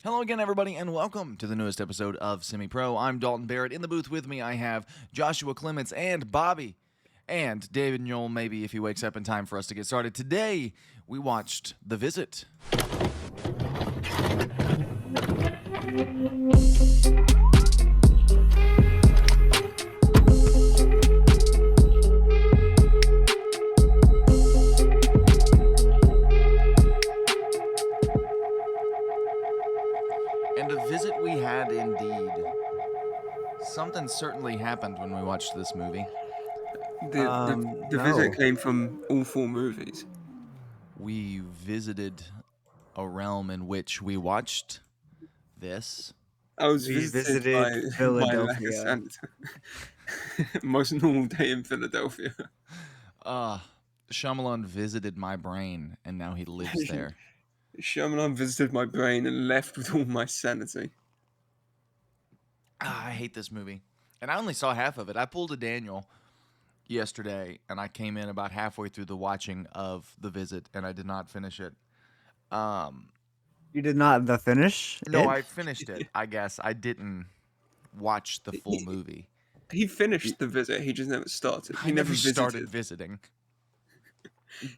Hello again, everybody, and welcome to the newest episode of Semi Pro. I'm Dalton Barrett. In the booth with me, I have Joshua Clements and Bobby, and David Newell, maybe if he wakes up in time for us to get started. Today, we watched The Visit. And a visit we had indeed. Something certainly happened when we watched this movie. The visit No. came from all four movies. We visited a realm in which we watched this. I was We visited by visited my lack of Philadelphia. sanity. Most normal day in Philadelphia. Shyamalan visited my brain, and now he lives there. Shyamalan visited my brain and left with all my sanity. I hate this movie. And I only saw half of it. I pulled a Daniel yesterday, and I came in about halfway through the watching of The Visit, and I did not finish it. You did not finish No, it? I finished it, I guess. I didn't watch the full movie. He finished the visit. He just never started. He I never started visited. visiting.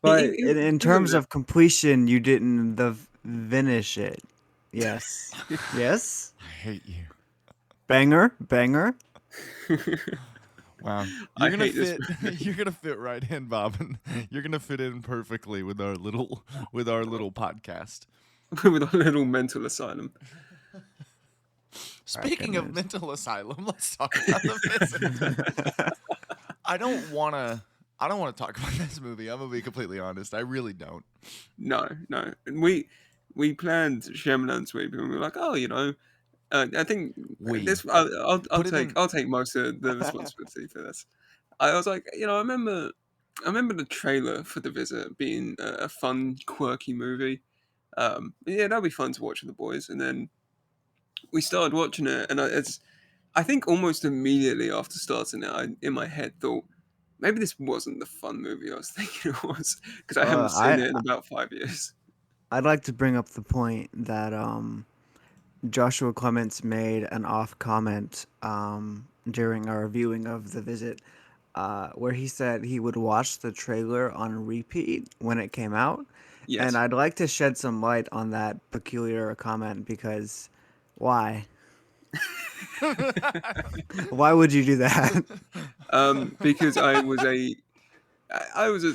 But he- in he terms was of completion, you didn't finish it. Yes. Yes? I hate you. Banger? Wow. I You're gonna hate this fit movie. you're gonna fit right in, Bobbin. You're gonna fit in perfectly with our little podcast. with a little mental asylum. Speaking of goodness. mental asylum, let's talk about The Visit. I don't wanna talk about this movie. I'm gonna be completely honest. I really don't. No. And we planned Shyamalan's week, and we were like, I think We. this. I'll Put it in- take most of the responsibility for this. I was like, I remember the trailer for The Visit being a fun, quirky movie. Yeah, that'd be fun to watch with the boys. And then we started watching it, and I think almost immediately after starting it, I in my head thought maybe this wasn't the fun movie I was thinking it was because I haven't seen it in about 5 years. I'd like to bring up the point that Joshua Clements made an off comment during our viewing of The Visit, where he said he would watch the trailer on repeat when it came out. Yes. And I'd like to shed some light on that peculiar comment because why? Why would you do that? Because I was a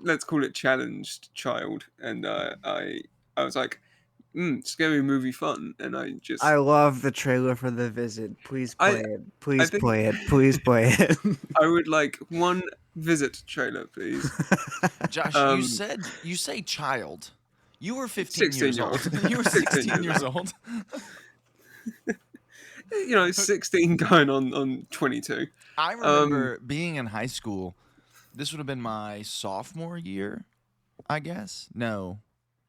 let's call it challenged child, and I was like, scary movie fun, and I just I love the trailer for The Visit. Please play it. Please think- play it. Please play it. I would like one Visit trailer, please. Josh, you say child. You were 15 years 16-year-old. old. You were 16 years old. 16 going on 22. I remember being in high school. This would have been my sophomore year, I guess. No.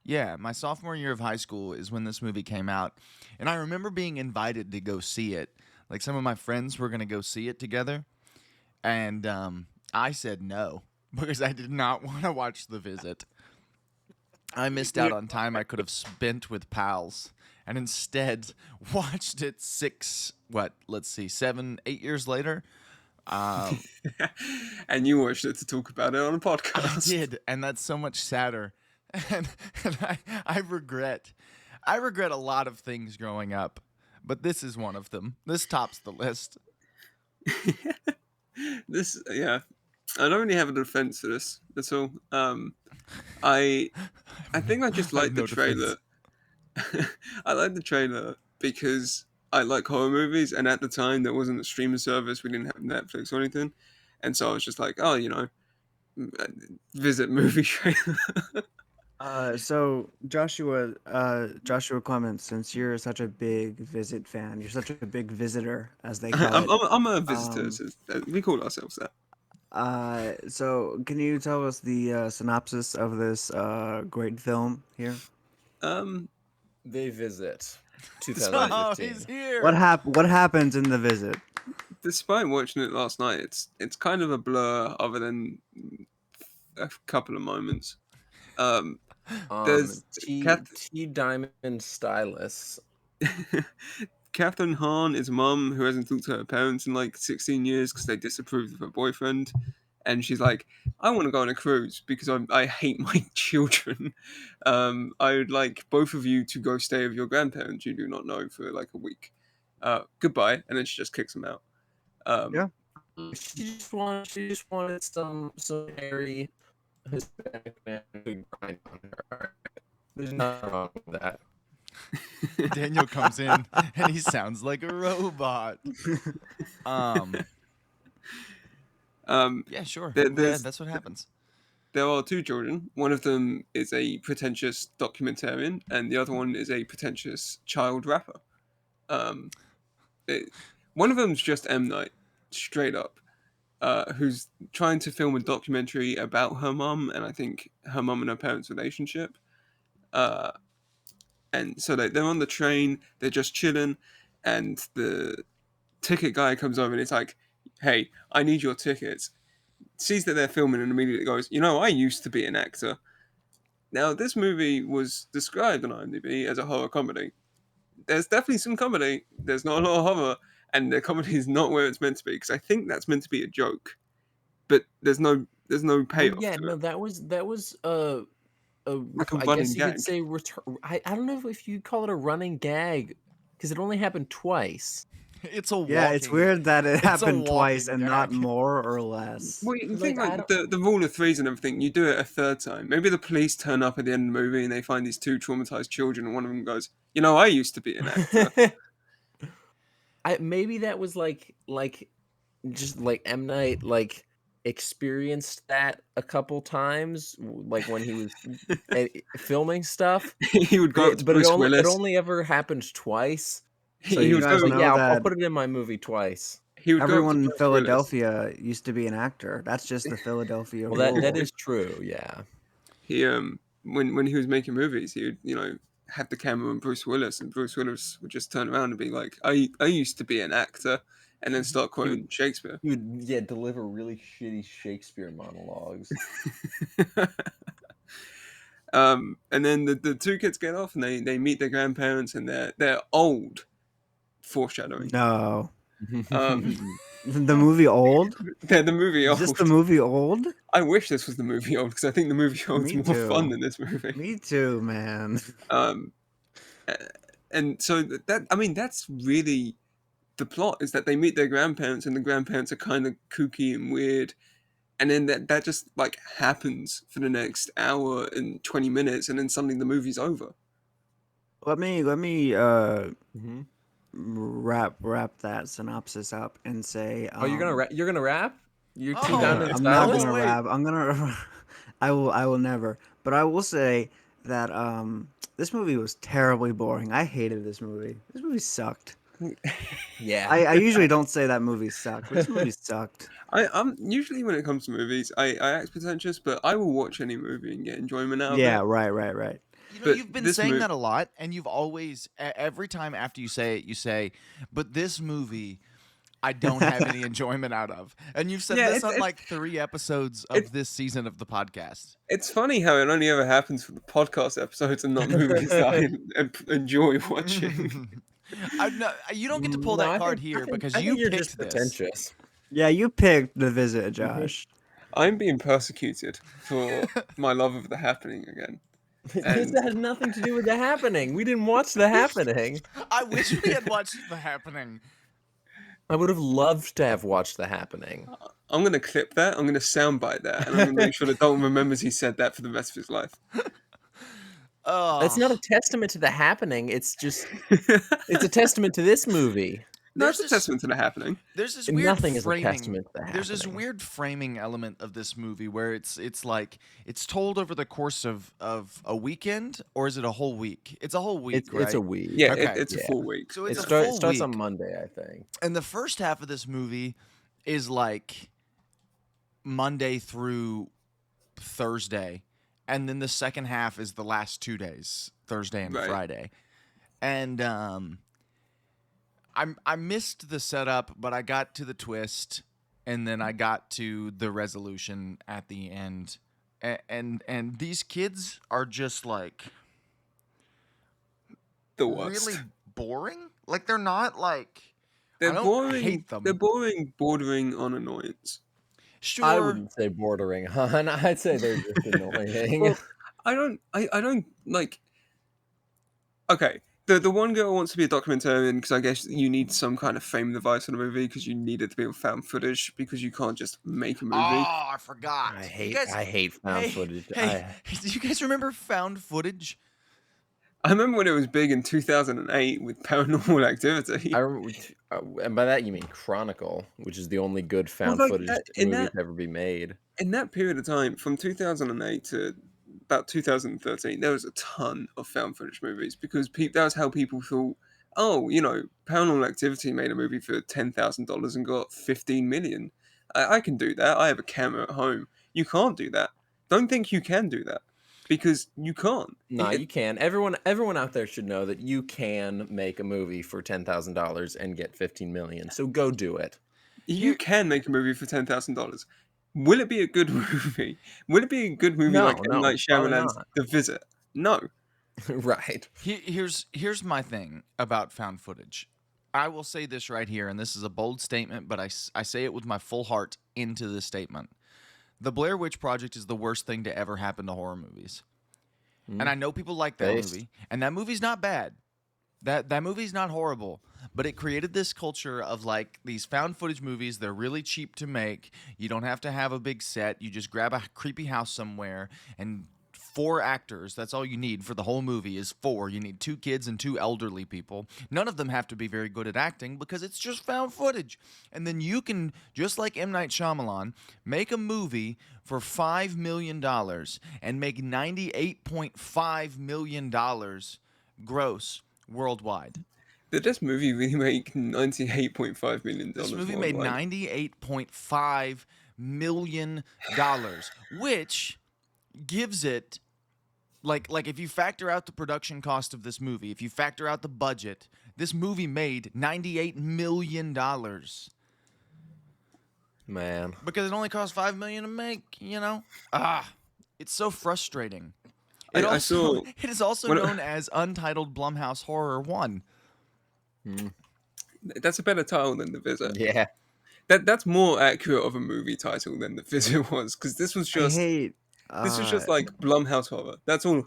Yeah, my sophomore year of high school is when this movie came out. And I remember being invited to go see it. Like some of my friends were going to go see it together. And I said no because I did not want to watch The Visit. I missed out on time I could have spent with pals and instead watched it 7, 8 years later. And you watched it to talk about it on a I podcast. did, and that's so much sadder. And I regret a lot of things growing up, but this is one of them. This tops the list. Yeah, I don't really have a defense for this at all. I think I just I have like the no trailer. I like the trailer because I like horror movies, and at the time there wasn't a streaming service. We didn't have Netflix or anything, and so I was just like, visit movie trailer. So Joshua Clements, since you're such a big Visit fan, you're such a big visitor, as they call it. I'm a visitor. So we call ourselves that. So can you tell us the synopsis of this great film here? They visit Oh, 2015. he's here. What happens in The Visit? Despite watching it last night, it's kind of a blur, other than a couple of moments. There's T Kath- Diamond Stylus Catherine Hahn is a mum who hasn't talked to her parents in like 16 years because they disapproved of her boyfriend. And she's like, I want to go on a cruise because I hate my children. I would like both of you to go stay with your grandparents you do not know for like a week. Goodbye. And then she just kicks them out. Yeah. She just wanted some hairy Hispanic man to grind on her. There's nothing wrong with that. Daniel comes in and he sounds like a robot. Yeah, sure. Yeah, that's what happens. There are two children. One of them is a pretentious documentarian, and the other one is a pretentious child rapper. One of them's just M. Night, straight up, who's trying to film a documentary about her mum, and I think her mum and her parents' relationship. And so they're on the train, they're just chilling, and the ticket guy comes over and it's like, hey, I need your tickets. Sees that they're filming and immediately goes, I used to be an actor. Now, this movie was described on IMDb as a horror comedy. There's definitely some comedy. There's not a lot of horror, and the comedy is not where it's meant to be, because I think that's meant to be a joke. But there's no payoff yeah, to no, it. that was Like a I running guess you gag. could say I don't know if you call it a running gag because it only happened twice. It's a walking. Yeah, it's weird that it it's a happened twice walking and not gag. more or less. Well, you Like, think I like the rule of threes and everything, you do it a third time. Maybe the police turn up at the end of the movie and they find these two traumatized children, and one of them goes, I used to be an actor. Maybe that was like just like M. Night like experienced that a couple times, like when he was filming stuff. He would go up to But Bruce it Willis. only ever happened twice. So He You would guys go. know yeah, I'll that put it in my movie twice. He would go up to everyone in Bruce Willis. Philadelphia used to be an actor. That's just the Philadelphia Well, rule. that is true. Yeah. He when he was making movies, he would have the camera on Bruce Willis, and Bruce Willis would just turn around and be like, I used to be an actor, and then start quoting Shakespeare. He would deliver really shitty Shakespeare monologues. And then the two kids get off and they meet their grandparents, and they're old. Foreshadowing. No. Um, The movie Old? they're the movie Is Old. this the movie Old? I wish this was the movie Old, because I think the movie Old's Me more too. fun than this movie. Me too, man. And so that's really the plot, is that they meet their grandparents, and the grandparents are kind of kooky and weird, and then that just like happens for the next hour and 20 minutes, and then suddenly the movie's over. Let me Mm-hmm. wrap that synopsis up and say Oh, you're gonna rap? You're too Oh, down to the I'm not stylist? gonna Wait. rap. I'm gonna I will never. But I will say that this movie was terribly boring. I hated this movie. This movie sucked. Yeah. I usually don't say that movie sucked, but this movie sucked. I'm usually, when it comes to movies, I act pretentious, but I will watch any movie and get enjoyment out of Yeah, it. right. But You've been this saying mo- that a lot, and you've always, every time after you say it, you say, but this movie, I don't have any enjoyment out of. And you've said Yeah, this it's- on like 3 episodes of this season of the podcast. It's funny how it only ever happens for the podcast episodes and not movies that I enjoy watching. You don't get to pull No, that I card think- here I think- because I you think you're picked just this. pretentious. Yeah, you picked The Visit, Josh. I'm being persecuted for my love of The Happening again. This has nothing to do with The Happening. We didn't watch The Happening. I wish we had watched The Happening. I would have loved to have watched The Happening. I'm going to clip that. I'm going to soundbite that. And I'm going to make sure that Dalton remembers he said that for the rest of his life. That's not a testament to The Happening. It's a testament to this movie. No, it's a testament to The Happening. There's this weird Nothing is a framing. testament to The There's this Happening. weird framing element of this movie where it's like it's told over the course of a weekend, or is it a whole week? It's a whole week, right? It's a week. Yeah, Okay. it's a full week. So It it's a full starts week. on Monday, I think. And the first half of this movie is like Monday through Thursday, and then the second half is the last 2 days, Thursday and Right. Friday. And I missed the setup, but I got to the twist, and then I got to the resolution at the end. And these kids are just like The worst. really boring. Like they're not like I They're don't boring. hate They're them. boring, bordering on annoyance. I Sure. wouldn't say bordering, hon. I'd say they're just annoying. Well, I don't like. Okay, the one girl wants to be a documentarian because I guess you need some kind of fame device in a movie because you need it to be on found footage because you can't just make a movie. Oh, I forgot. I You guys, hate found hey, footage. hey, do you guys remember found footage? I remember when it was big in 2008 with Paranormal Activity. And by that you mean Chronicle, which is the only good Well, found like footage in movie that to ever be made. in that period of time, from 2008 to about 2013, there was a ton of found footage movies because that was how people thought. Oh, Paranormal Activity made a movie for $10,000 and got 15 million. I can do that. I have a camera at home. You can't do that. Don't think you can do that because you can't. No, you can. Everyone out there should know that you can make a movie for $10,000 and get 15 million. So go do it. You can make a movie for $10,000. Will it be a good movie? Will it be a good movie like M. Night probably Shyamalan's not. The Visit? No. Right. Here's my thing about found footage. I will say this right here, and this is a bold statement, but I say it with my full heart into this statement. The Blair Witch Project is the worst thing to ever happen to horror movies. And I know people like that Based. movie, and that movie's not bad. That movie's not horrible, but it created this culture of like these found footage movies. They're really cheap to make. You don't have to have a big set. You just grab a creepy house somewhere and 4 actors. That's all you need for the whole movie is 4. You need 2 kids and 2 elderly people. None of them have to be very good at acting because it's just found footage. And then you can, just like M. Night Shyamalan, make a movie for $5 million and make $98.5 million gross worldwide. Did this movie really make $98.5 million? This movie made $98.5 million, which gives it like if you factor out the production cost of this movie, if you factor out the budget, this movie made $98 million. Man. Because it only cost $5 million to make, it's so frustrating. I saw It is also when- known as Untitled Blumhouse Horror 1. That's a better title than The Visit. Yeah. That's more accurate of a movie title than The Visit was because this was just like Blumhouse horror. That's all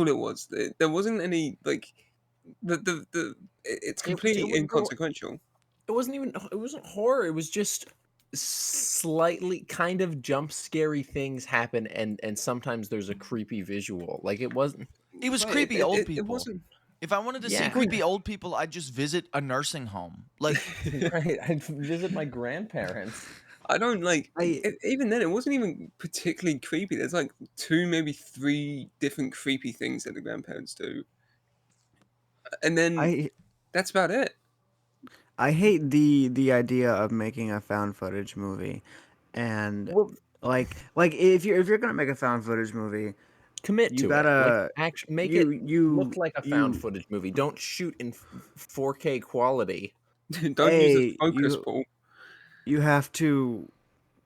it was. There wasn't any like it's completely inconsequential. It wasn't horror. It was just slightly kind of jump scary things happen and sometimes there's a creepy visual. Like it was Right, creepy old people. It wasn't. If I wanted to see creepy old people, I'd just visit a nursing home. Like, right, I'd visit my grandparents. I don't like. Even then, it wasn't even particularly creepy. There's like 2, maybe 3 different creepy things that the grandparents do, and then that's about it. I hate the idea of making a found footage movie, and like if you're gonna make a found footage movie, commit to gotta, it. Like, make it look like a found footage movie. Don't shoot in 4K quality. Don't use a focus pull. You have to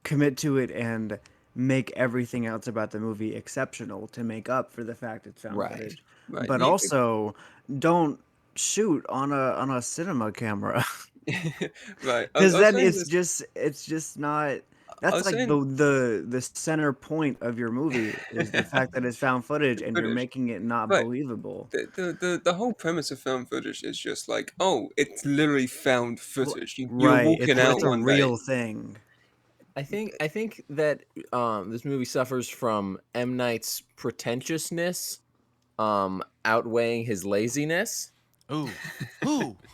commit to it and make everything else about the movie exceptional to make up for the fact it's found footage. Right. But also, don't shoot on a cinema camera. Right. Because then it's just not. That's like the center point of your movie is the fact that it's found footage and you're making it not believable. The whole premise of found footage is just like, oh, it's literally found footage. You're Right, walking out it's a one real day. thing. I think that this movie suffers from M. Night's pretentiousness outweighing his laziness. Ooh.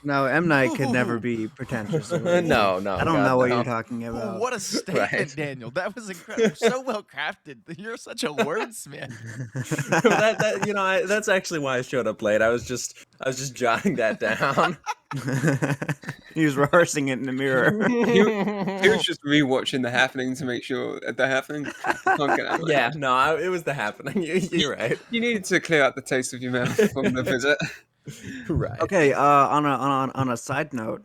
No, M. Night could never be pretentious. No, I don't God, know what no. you're talking about. What a statement, Right. Daniel. That was incredible. So well crafted. You're such a wordsmith. That's actually why I showed up late. I was just jotting that down. He was rehearsing it in the mirror. He was just rewatching The Happening to make sure that The Happening can't get out. Yeah, no, it was The Happening. You're right. You needed to clear out the taste of your mouth from The Visit. Right. Okay. On a side note,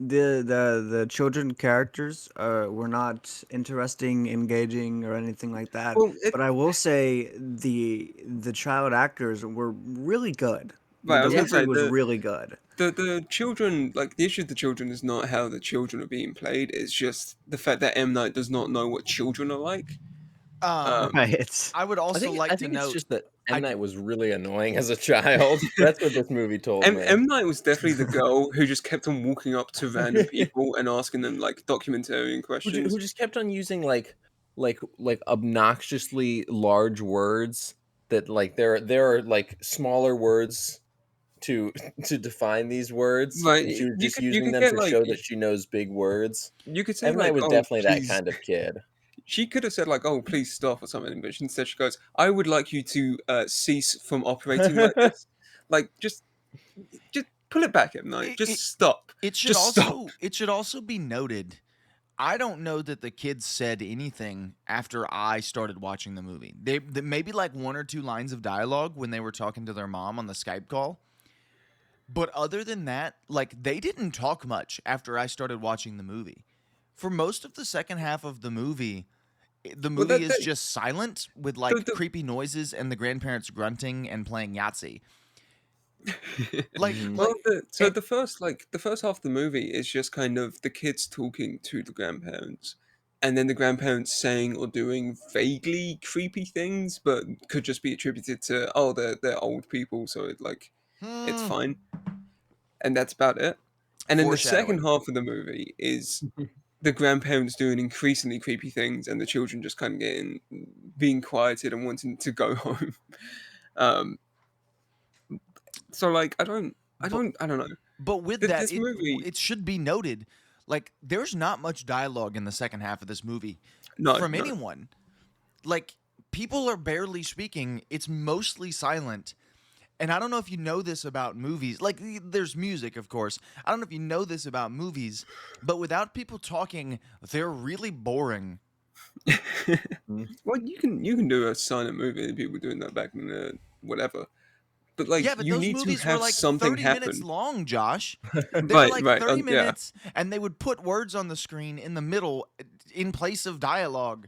the children characters were not interesting, engaging, or anything like that. Well, but I will say the child actors were really good. Right, I The was gonna delivery say was really good. the children, like the issue with the children is not how the children are being played. It's just the fact that M Night does not know what children are like. Um, Right. I would also I like to think it's note. just that M I Night was really annoying as a child. That's what this movie told me. M Night was definitely the girl who just kept on walking up to random people and asking them like documentarian questions. Who just kept on using like obnoxiously large words that like there are like smaller words to to define these words, Right, and she was just you using could them get to like show that she knows big words. you could say M Night like, was oh definitely that please. kind of kid. She could have said like, oh please stop or something, but instead she goes, I would like you to cease from operating like this. Like just pull it back, M Night. it, it, Just stop. it should Just stop. also be noted. I don't know that the kids said anything after I started watching the movie. They maybe like one or two lines of dialogue when they were talking to their mom on the Skype call. But other than that, like they didn't talk much after I started watching the movie. For most of the second half of the movie Well, is just silent with like the creepy noises and the grandparents grunting and playing Yahtzee. Like Mhm. well, like so the first half of the movie is just kind of the kids talking to the grandparents, and then the grandparents saying or doing vaguely creepy things, but could just be attributed to they're old people, so it's hmm, fine, and that's about it. And then the second foreshadowing. half of the movie is the grandparents doing increasingly creepy things, and the children just kind of being quieted and wanting to go home. Um, so like But I don't know. But with that, This movie, it should be noted, like there's not much dialogue in the second half of this movie no, from no. anyone. Like people are barely speaking. It's mostly silent. And I don't know if you know this about movies. Like there's music, of course. I don't know if you know this about movies, but without people talking, they're really boring. Mm. Well, you can do a silent movie and people doing that back in the whatever. But like Yeah, but you those need to movies were have like something 30 minutes happen. long, Josh. They were Right, like right. 30 Yeah. minutes and they would put words on the screen in the middle in place of dialogue.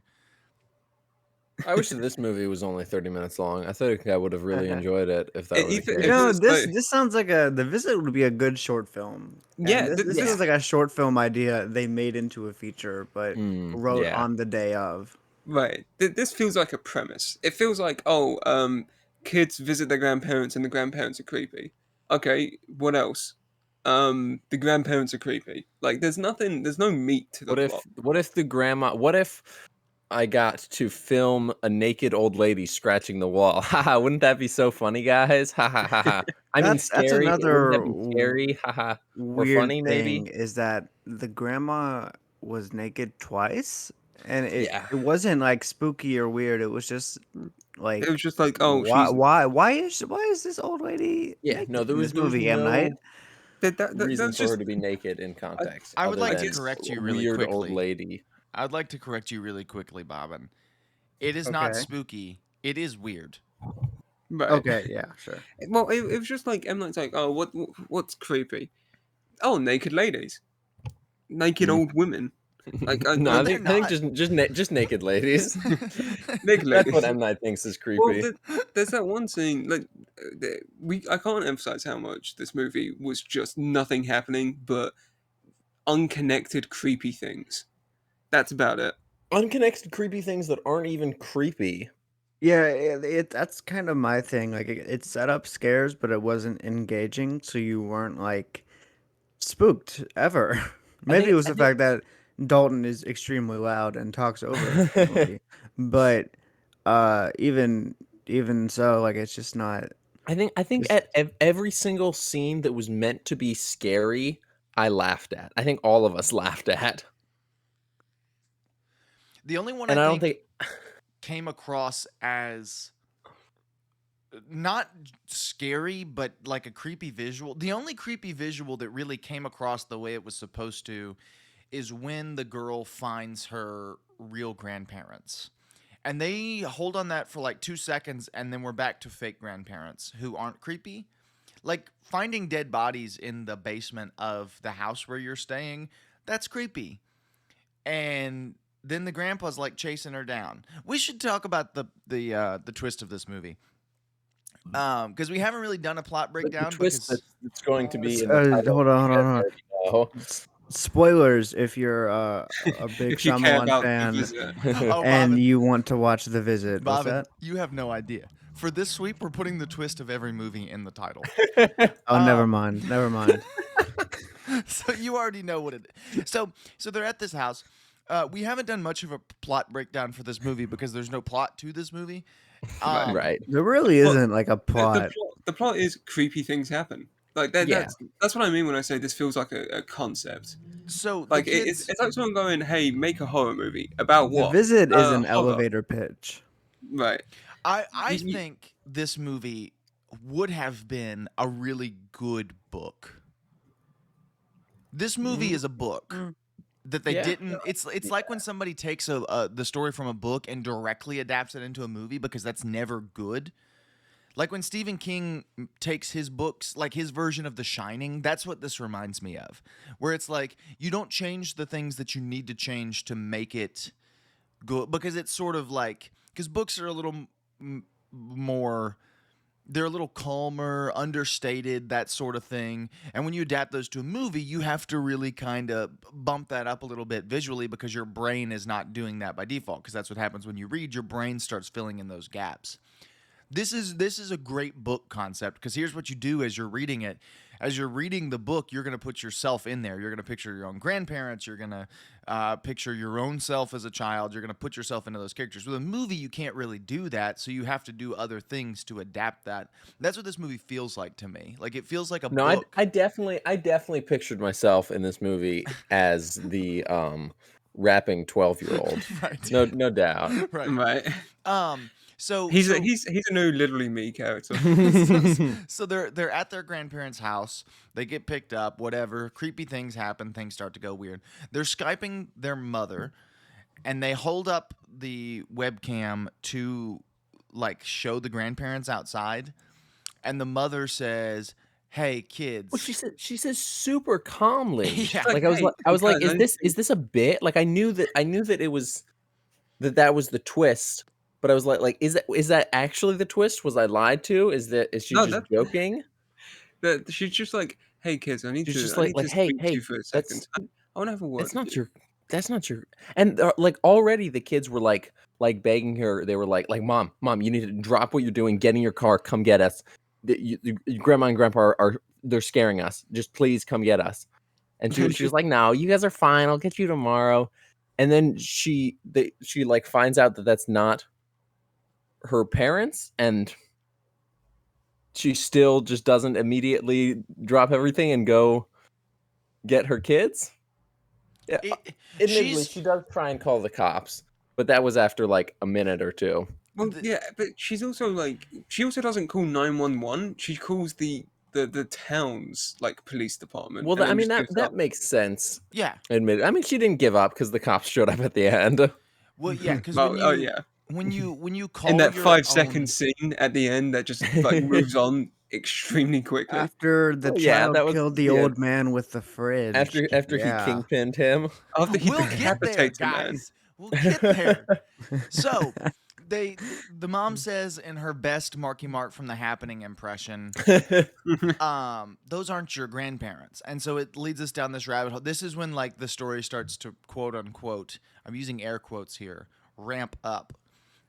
I wish that this movie was only 30 minutes long. I think I would have really enjoyed it if that were the If You case. know, it's this like this sounds like The Visit would be a good short film, and yeah, this this feels like a short film idea they made into a feature, but wrote Yeah. on the day of. right. This feels like a premise. It feels like kids visit their grandparents and the grandparents are creepy. Okay, what else? The grandparents are creepy. Like there's no meat to the plot. What if the grandma what if I got to film a naked old lady scratching the wall? Haha, wouldn't that be so funny, guys? Ha ha ha ha. I mean That's scary. Wouldn't another that be scary? Haha. Or weird funny thing maybe? is that the grandma was naked twice, and Yeah. it wasn't like spooky or weird. It was just It was like just like, oh, she's why is this old lady Yeah, no, naked in this there was movie, M Night? no reason that's for her just to be naked in I, context I would other like I to than just correct you really weird old quickly. lady. I'd like to correct you really quickly, Bobbin. It is not Okay. spooky. It is weird. right. Okay, yeah, sure. Well, it was just like M Night's like, oh, what's creepy? Oh, naked ladies, naked Mm. old women, like No, No, they're I think not. just naked ladies. naked That's what ladies. M Night thinks is Well, creepy. there's that one scene like I can't emphasize how much this movie was just nothing happening but unconnected creepy things. That's about it. Unconnected creepy things that aren't even creepy. Yeah, that's kind of my thing. Like it set up scares, but it wasn't engaging, so you weren't like spooked ever. Maybe it was I the think fact that Dalton is extremely loud and talks over everybody. But even so, like it's just not. I think It's, at every single scene that was meant to be scary, I laughed at. I think all of us laughed at. The only one I And I don't think think came across as not scary, but like a creepy visual. The only creepy visual that really came across the way it was supposed to is when the girl finds her real grandparents. And they hold on that for like 2 seconds, and then we're back to fake grandparents who aren't creepy. Like finding dead bodies in the basement of the house where you're staying, that's creepy. And then the grandpa's like chasing her down. We should talk about the twist of this movie. Because we haven't really done a plot The breakdown twist because that's going to be in the title. Hold on, you guys already know. Spoilers if you're a big If you care Shyamalan about the fan visit. oh, and Bobbin, you want to watch The Visit. What's Bobbin, that? you have no idea. For this sweep, we're putting the twist of every movie in the title. Oh, never Um, mind. Never mind. So you already know what it is. So they're at this house. We haven't done much of a plot breakdown for this movie because there's no plot to this movie. Right. There really Well, isn't like a plot. The plot is creepy things happen. Like that, Yeah. that's what I mean when I say this feels like a concept. So the Like kids, it's like someone going, "Hey, make a horror movie about The what?" Visit is an Horror. elevator pitch. Right. I You- think this movie would have been a really good book. This movie is a book that they Yeah. didn't. It's like when somebody takes the story from a book and directly adapts it into a movie because that's never good. Like when Stephen King takes his books, like his version of The Shining, that's what this reminds me of. Where it's like you don't change the things that you need to change to make it good because it's sort of like because books are a little more they're a little calmer, understated, that sort of thing. And when you adapt those to a movie, you have to really kind of bump that up a little bit visually because your brain is not doing that by default. Because that's what happens when you read, your brain starts filling in those gaps. This is a great book concept because here's what you do as you're reading it. As you're reading the book, you're going to put yourself in there. You're going to picture your own grandparents. You're going to picture your own self as a child. You're going to put yourself into those characters. With a movie, you can't really do that, so you have to do other things to adapt that. That's what this movie feels like to me. Like it feels like a No, book. I definitely pictured myself in this movie as the rapping 12-year-old. Right. No doubt. Right. Right. So He's a new literally me character. so they're at their grandparents' house. They get picked up, whatever. Creepy things happen. Things start to go weird. They're Skyping their mother, and they hold up the webcam to like show the grandparents outside. And the mother says, "Hey, kids." Well, she says super calmly. Yeah. Like Hey, I was like, guys, is this a bit? Like I knew that it was that was the twist, but I was like is that actually the twist? Was I lied to? Is she No, just joking? she's just like, "Hey kids, I need She's to just I need to hey, speak to you for a second. I want to have a word." that's with not you." your and like already the kids were like begging her. They were like mom, you need to drop what you're doing, get in your car, come get us. Your grandma and grandpa are they're scaring us. Just please come get us. And she was like, no, you guys are fine. I'll get you tomorrow. And then she like finds out that that's not her parents, and she still just doesn't immediately drop everything and go get her kids. Yeah, admittedly, she does try and call the cops, but that was after like a minute or two. Well, yeah, but she's also like, she also doesn't call 911. She calls the town's like police department. Well, and then I mean just gives that up. makes sense. Yeah. Admit. I mean, she didn't give up because the cops showed up at the end. Well, yeah, because Oh yeah, when you call in that your 5-second own- scene at the end that just like moves on extremely quickly. After the Oh, yeah, child that was- killed the yeah. old man with the fridge. After Yeah. he kingpinned him. After he We'll get there, decapitates the man. guys. We'll get there. So the mom says in her best Marky Mark from The Happening impression, those aren't your grandparents. And so it leads us down this rabbit hole. This is when like the story starts to quote unquote, I'm using air quotes here, ramp up.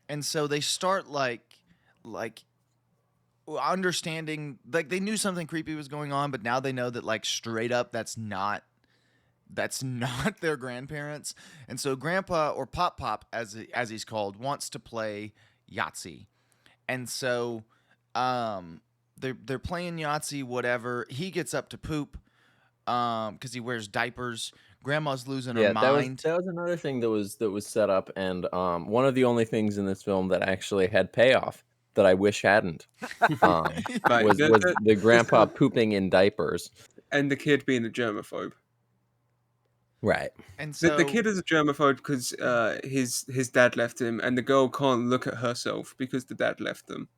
And so they start like understanding, like they knew something creepy was going on, but now they know that like straight up that's not their grandparents. And so Grandpa, or Pop as he's called, wants to play Yahtzee. And so they're playing Yahtzee, whatever. He gets up to poop because he wears diapers. Grandma's losing her mind. That was another thing that was set up, and one of the only things in this film that actually had payoff that I wish hadn't Right, was the grandpa pooping in diapers. and the kid being a germaphobe. Right. And so The kid is a germaphobe because his dad left him, and the girl can't look at herself because the dad left them.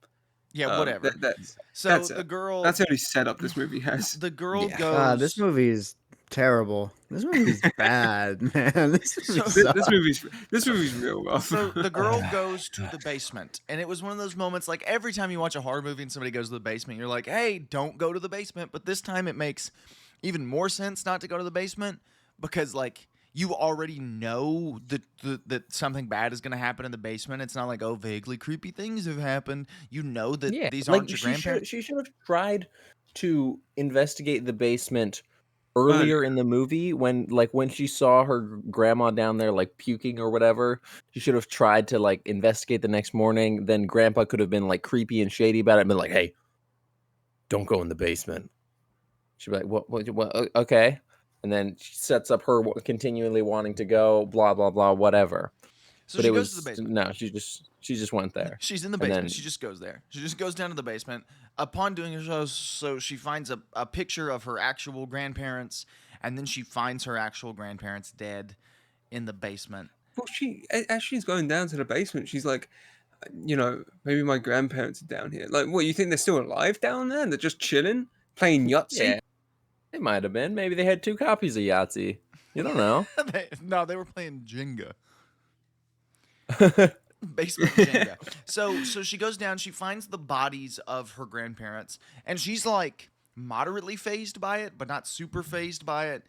yeah, whatever. That's So that's the it. girl That's the only setup this movie has. the girl Yeah. goes This movie is terrible. This movie's bad, man. This movie So- sucks. This movie's real rough. So the girl goes to the basement, and it was one of those moments like every time you watch a horror movie and somebody goes to the basement, you're like, hey, don't go to the basement. But this time it makes even more sense not to go to the basement because, like, you already know that something bad is going to happen in the basement. It's not like, oh, vaguely creepy things have happened. You know that these aren't your grandparents. She should have tried to investigate the basement earlier in the movie when she saw her grandma down there like puking or whatever. She should have tried to like investigate the next morning. Then grandpa could have been like creepy and shady about it and been like, hey, don't go in the basement. She'd be like, what okay. And then she sets up her continually wanting to go, blah, blah, blah, whatever. So But she it goes was to the basement. no, she just went there. She's in the And basement. then- She just goes there. She just goes down to the basement. Upon doing so she finds a picture of her actual grandparents, and then she finds her actual grandparents dead in the basement. Well, as she's going down to the basement, she's like, maybe my grandparents are down here. Like, what, you think they're still alive down there? They're just chilling, playing Yahtzee? Yeah, they might have been. Maybe they had 2 copies of Yahtzee. You don't know. No, they were playing Jenga. Basement Jenga. So she goes down, she finds the bodies of her grandparents, and she's like moderately phased by it, but not super phased by it.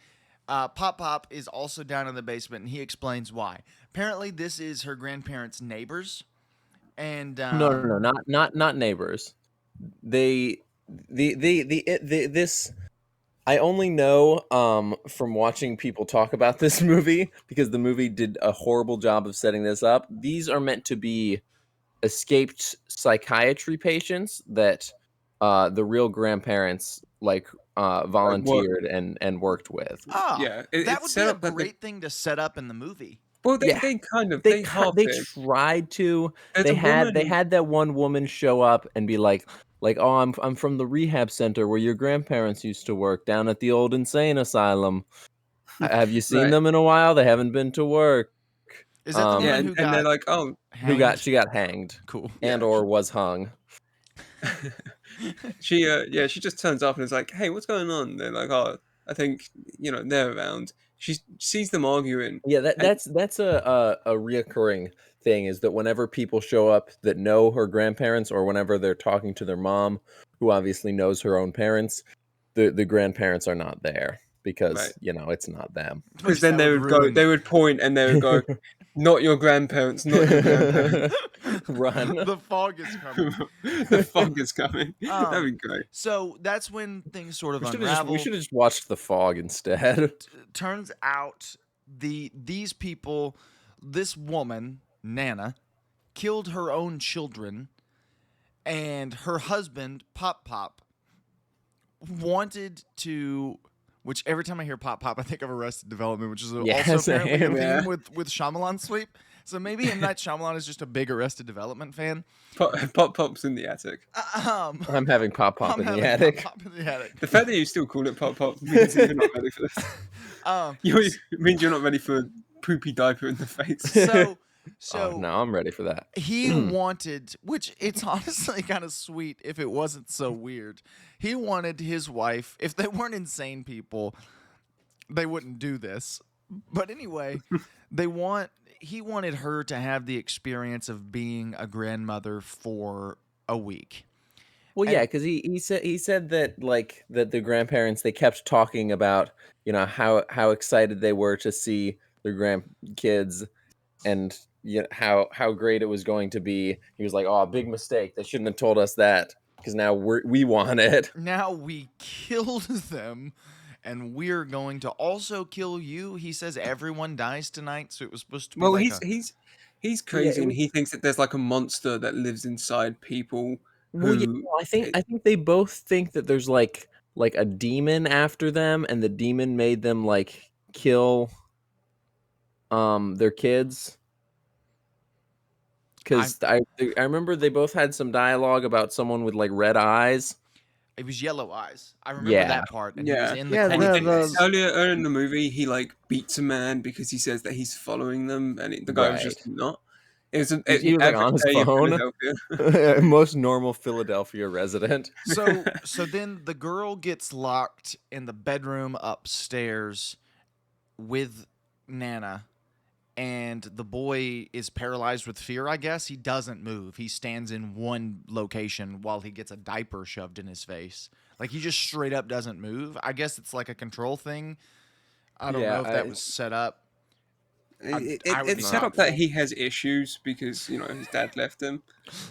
Pop is also down in the basement, and he explains why. Apparently, this is her grandparents' neighbors, and No, not neighbors. This I only know from watching people talk about this movie because the movie did a horrible job of setting this up. These are meant to be escaped psychiatry patients that the real grandparents volunteered and worked with. Yeah, that it's would set be a up that great thing to set up in the movie. Well, Yeah. they kind of They half they did. tried to. There's They a had woman- that one woman show up and be like, oh, I'm from the rehab center where your grandparents used to work down at the old insane asylum. Have you seen Right. them in a while? They haven't been to work. Is that the Um, woman Yeah, who and got they're like, oh, hanged? She got hanged Cool. and Yeah. or was hung. she just turns up and is like, hey, what's going on? They're like, oh, I think they're around. She sees them arguing. Yeah, that's a reoccurring thing is that whenever people show up that know her grandparents or whenever they're talking to their mom, who obviously knows her own parents, the grandparents are not there because Right. it's not them. Because then they would go, they would point and they would go, not your grandparents, not your grandparents. Run. The fog is coming. The fog is coming. That'd be great. So that's when things sort of We unravel. should have just watched The Fog instead. Turns out these people, this woman Nana, killed her own children, and her husband Pop wanted to. Which every time I hear Pop, I think of Arrested Development, which is Yeah, also apparently a same, theme yeah. with Shyamalan Sweep. So maybe M. Night Shyamalan is just a big Arrested Development fan. Pop's in the attic. I'm having Pop I'm in having the attic. Pop in the attic. The fact that you still call it Pop means that you're not ready for this. It means you're not ready for poopy diaper in the face. So Oh, no, I'm ready for that. he wanted, which it's honestly kind of sweet if it wasn't so weird. He wanted his wife, if they weren't insane people, they wouldn't do this. But anyway, he wanted her to have the experience of being a grandmother for a week. Well, And- yeah, because he said that that the grandparents, they kept talking about how excited they were to see their grandkids and how great it was going to be. He was like, "Oh, big mistake. They shouldn't have told us that because now we want it." Now we killed them, and we're going to also kill you. He says everyone dies tonight, so it was supposed to be Well, like he's crazy, it and was- he thinks that there's like a monster that lives inside people. Well, yeah, Who- no, I think they both think that there's like a demon after them, and the demon made them like kill their kids. Because I remember they both had some dialogue about someone with like red eyes. it was yellow eyes. I remember Yeah. that part, and Yeah. he was in the Yeah, corner. And the- earlier in the movie, he like beats a man because he says that he's following them, and the guy was Right. just not. He was like on his average day in phone. Philadelphia. Most normal Philadelphia resident. So then the girl gets locked in the bedroom upstairs with Nana, and the boy is paralyzed with fear, I guess. He doesn't move. He stands in one location while he gets a diaper shoved in his face. Like, he just straight up doesn't move. I guess it's like a control thing. I don't know if that was set up. It's set up that he has issues because his dad left him.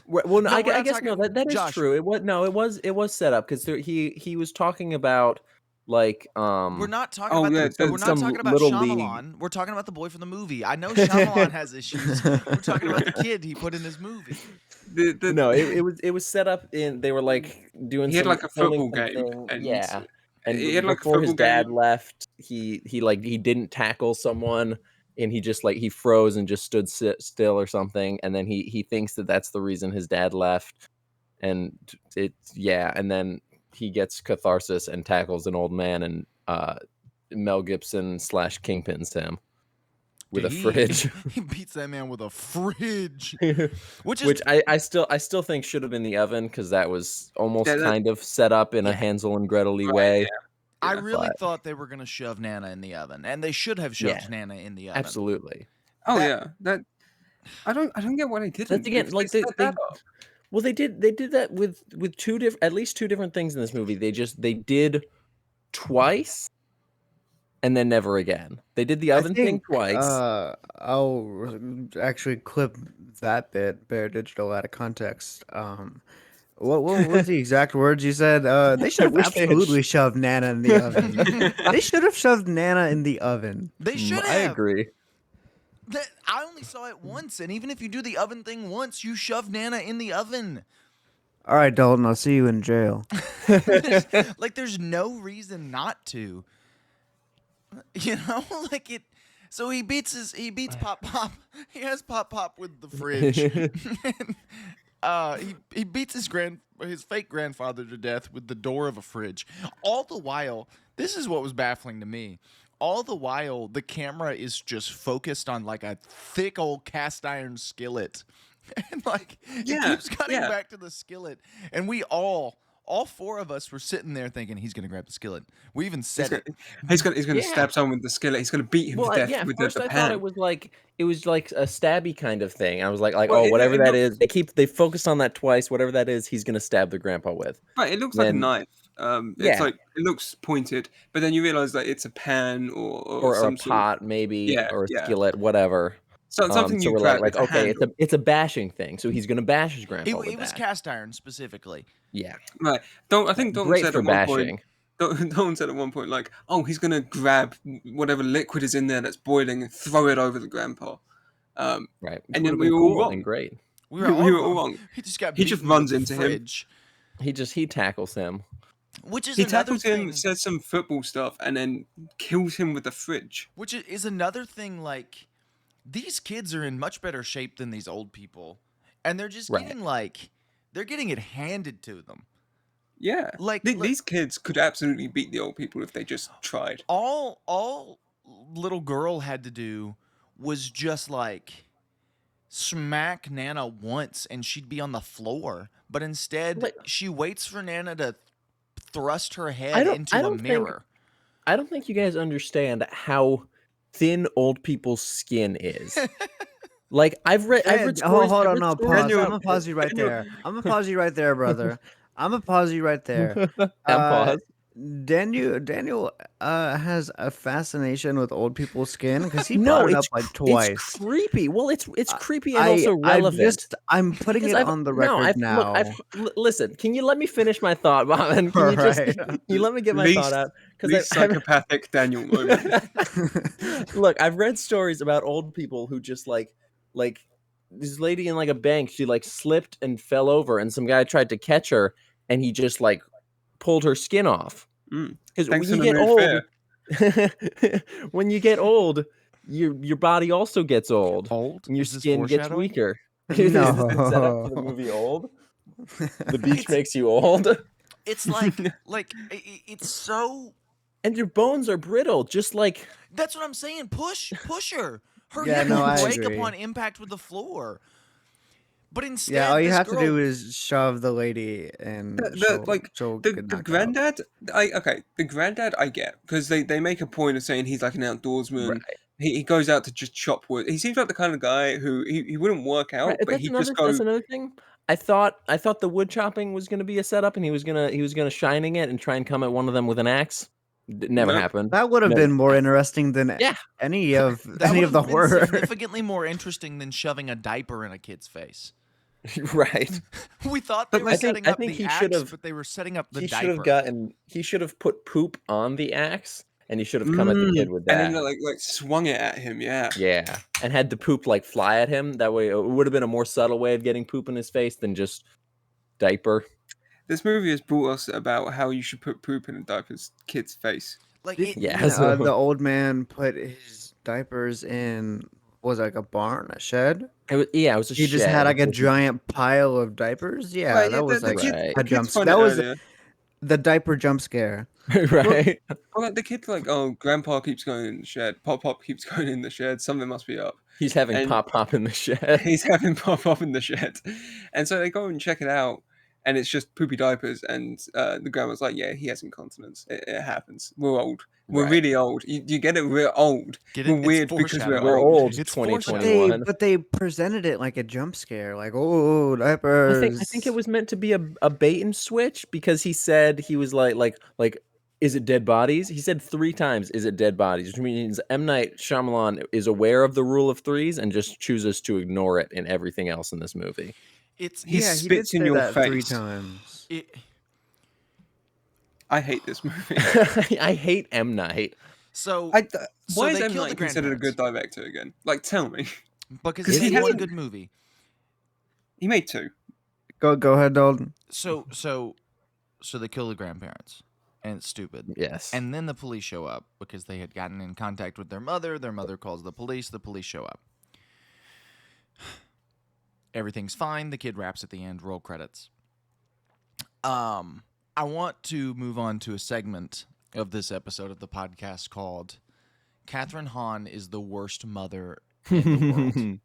Well, no, No, I we're not guess talking- that is Josh. true. It was set up because he was talking about like We're not talking Oh, about yeah, we're not some talking about little Shyamalan. We're talking about the boy from the movie. I know Shyamalan has issues. We're talking about the kid he put in his movie. no, it was set up in they were like doing He had some like a filming football game, something, and yeah. And he had like a before his football dad game. left, he didn't tackle someone, and he just he froze and just stood still or something, and then he thinks that that's the reason his dad left, and and then he gets catharsis and tackles an old man, and Mel Gibson / Kingpins him with a fridge. He beats that man with a fridge, which I still think should have been the oven because that was almost kind of set up in a Hansel and Gretel-y way. Yeah. I really but- thought they were gonna shove Nana in the oven, and they should have shoved Yeah. Nana in the oven. Absolutely. Oh That- yeah, I don't get why they didn't. That's again If like set that up. well they did that with at least two different things in this movie. They did twice and then never again. They did the oven thing twice. I'll actually clip that bit, Bear Digital, out of context. What was the exact words you said? They should have wish they had absolutely shoved Nana in the oven. They should have shoved Nana in the oven. They should have. I agree. I only saw it once, and even if you do the oven thing once, you shove Nana in the oven. All right, Dalton, I'll see you in jail. There's no reason not to. Like it. So he beats Pop Pop. He has Pop Pop with the fridge. He beats his fake grandfather to death with the door of a fridge. All the while, this is what was baffling to me. All the while, the camera is just focused on like a thick old cast iron skillet, and it keeps cutting back to the skillet, and we all four of us were sitting there thinking he's gonna grab the skillet. We even said it. He's gonna stab someone with the skillet. He's gonna beat him to death with first the I pan. thought it was like a stabby kind of thing. I was like Well, whatever it that is. They focused on that twice. Whatever that is, he's gonna stab the grandpa with. Right, it looks like a knife. It's yeah. it looks pointed, but then you realize that it's a pan or a some pot maybe, or a yeah. skillet, whatever. Something so you we're grab. like okay, it's a bashing thing. So he's gonna bash his grandpa. It was cast iron specifically. Yeah. Right. I think Dalton Great said for at one bashing. point. Dalton said at one point, like, "Oh, he's gonna grab whatever liquid is in there that's boiling and throw it over the grandpa." Right. And then we were all wrong. And great. We were all wrong. He just runs with into the fridge, He tackles him. which is He another tackles thing. him, says some football stuff, and then kills him with the fridge. Which is another thing. Like, these kids are in much better shape than these old people, and they're just getting they're getting it handed to them. Yeah, these kids could absolutely beat the old people if they just tried. All little girl had to do was just smack Nana once, and she'd be on the floor. But instead, she waits for Nana to thrust her head into a mirror. I don't think you guys understand how thin old people's skin is. I've read stories. Hold on, no, pause. I'm Daniel- gonna pause you right there. I'm gonna pause you right there, brother. I'm gonna pause you right there. Pause. Daniel has a fascination with old people's skin because he No, brought it up it's twice. It's creepy. Well, it's creepy and also relevant. I'm putting it Because on the record now. Listen, can you let me finish my thought, Bobbin? Can you can you let me get my thought out? Least psychopathic Daniel moment. Look, I've read stories about old people who just like this lady in a bank. She slipped and fell over, and some guy tried to catch her, and he just pulled her skin off. Because when you get old, when you get old, your body also gets old. And your skin gets weaker. No. Is this set up for the movie Old? The beach makes you old. It's it's so. And your bones are brittle, just That's what I'm saying. Push her. Her Yeah, head no, will I break agree. upon impact with the floor. But instead, Yeah, all you this have girl, to do is shove the lady, and she'll the get knocked out. granddad. The granddad I get because they make a point of saying he's like an outdoorsman. Right. He goes out to just chop wood. He seems like the kind of guy who he wouldn't work out, Right, but he just go. that's another thing. I thought the wood chopping was gonna be a setup, and he was gonna shining it and try and come at one of them with an axe. Never Nope. happened. That would have Never been more happened. interesting than Yeah. any of that any would of the have been horror. significantly more interesting than shoving a diaper in a kid's face. Right. We thought they But were I setting I up think the he axe, should have. but they were setting up the He should diaper. have he should have put poop on the axe, and he should have come at the kid with And that. then like swung it at him. Yeah. Yeah, and had the poop like fly at him. That way, it would have been a more subtle way of getting poop in his face than just diaper. This movie has brought us about how you should put poop in a diaper's kid's face. Like Didn't Yeah, so- the old man put his diapers in, was it like a barn, a shed? It was a He just shed. had like a It wasn't- giant pile of diapers. Yeah, Right, that was the like kid, Right. a the jump. kids find That it was earlier. the diaper jump scare. right. Well, like the kid's like, oh, grandpa keeps going in the shed. Pop keeps going in the shed. Something must be up. He's having And- pop in the shed. He's having Pop in the shed. And so they go and check it out. And it's just poopy diapers. And the grandma's like, yeah, he has incontinence. It happens. We're old. We're Right. really old. You get it? We're old. Get it? We're It's weird because we're foreshadowing. We're old. old. It's 2021. But they presented it like a jump scare, like oh diapers. I think it was meant to be a bait and switch because he said he was like is it dead bodies? He said 3 times, is it dead bodies? Which means M. Night Shyamalan is aware of the rule of threes and just chooses to ignore it in everything else in this movie. It's He yeah, he did spits in say your that 3 face. times. it, I hate this movie. I hate M. Night. so Why So is they M. killed the Night considered a good grandparents. director again? Like, tell me. because 'Cause he he made one hasn't- good movie. He made 2. Go ahead, Dalton. So they kill the grandparents, and it's stupid. Yes. And then the police show up because they had gotten in contact with their mother. Their mother calls the police show up. Everything's fine. The kid raps at the end. Roll credits. I want to move on to a segment of this episode of the podcast called Catherine Hahn is the worst mother in the world.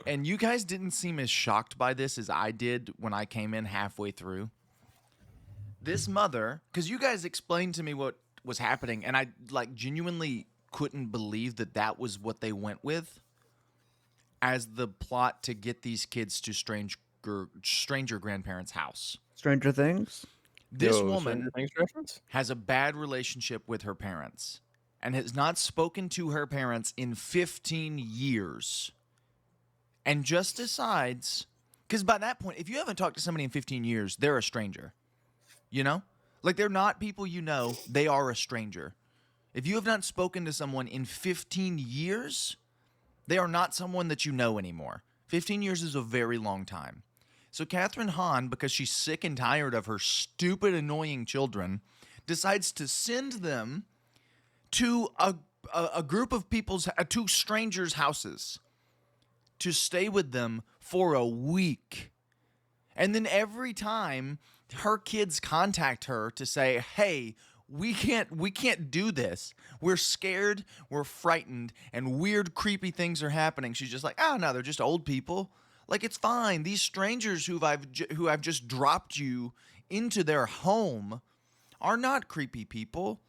And you guys didn't seem as shocked by this as I did when I came in halfway through. This mother, because you guys explained to me what was happening, and I like genuinely couldn't believe that was what they went with as the plot to get these kids to stranger grandparents' house. Stranger Things. This Yo, woman Stranger Things reference? has a bad relationship with her parents and has not spoken to her parents in 15 years and just decides, because by that point, if you haven't talked to somebody in 15 years, they're a stranger, you know? Like, they're not people you know, they are a stranger. If you have not spoken to someone in 15 years, they are not someone that you know anymore. 15 years is a very long time. So Catherine Hahn, because she's sick and tired of her stupid, annoying children, decides to send them to a group of to strangers' houses to stay with them for a week. And then every time her kids contact her to say, hey, we can't do this. We're scared, we're frightened, and weird, creepy things are happening. She's just like, oh, no, they're just old people. Like, it's fine. These strangers who I've just dropped you into their home are not creepy people.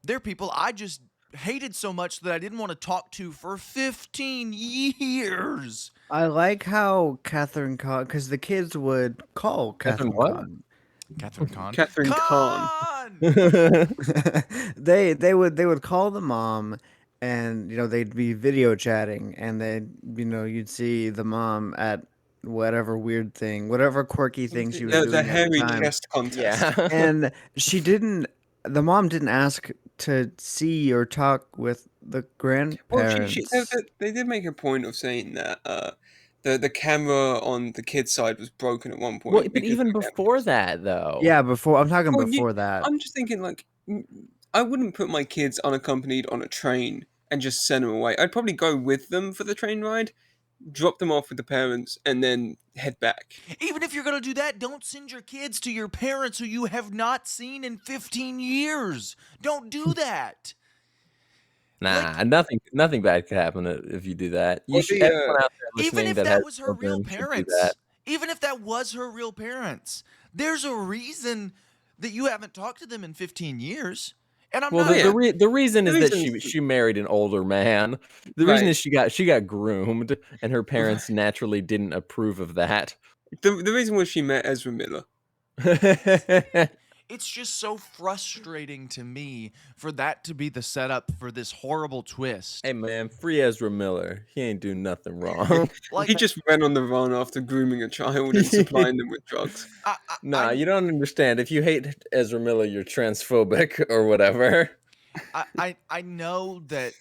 They're people I just hated so much that I didn't want to talk to for 15 years. I like how Catherine Kahn, because the kids would call Catherine what? Kahn. Catherine Kahn. Catherine Kahn. they would call the mom, and they'd be video chatting, and you'd see the mom at whatever weird thing, whatever quirky thing she was doing The at hairy the time. chest contest. Yeah. And the mom didn't ask to see or talk with the grandparents. Well, they did make a point of saying that the camera on the kid's side was broken at one point. Well, but because even the camera- before that, though. Yeah, I'm talking Well, before that. I'm just thinking, like, I wouldn't put my kids unaccompanied on a train and just send them away. I'd probably go with them for the train ride, drop them off with the parents, and then head back. Even if you're going to do that, don't send your kids to your parents who you have not seen in 15 years. Don't do that. Nah, nothing bad could happen if you do that. You Or should, the everyone out there Even listening if that has that was her real children should do that. parents, even if that was her real parents, there's a reason that you haven't talked to them in 15 years. And I'm Well, not. the reason The is that reason is- she married an older man. The reason Right. is she got groomed, and her parents naturally didn't approve of that. The reason was she met Ezra Miller. It's just so frustrating to me for that to be the setup for this horrible twist. Hey man, free Ezra Miller. He ain't doing nothing wrong. Like, He just ran on the run after grooming a child and supplying them with drugs. Nah, you don't understand. If you hate Ezra Miller, you're transphobic or whatever. I know that.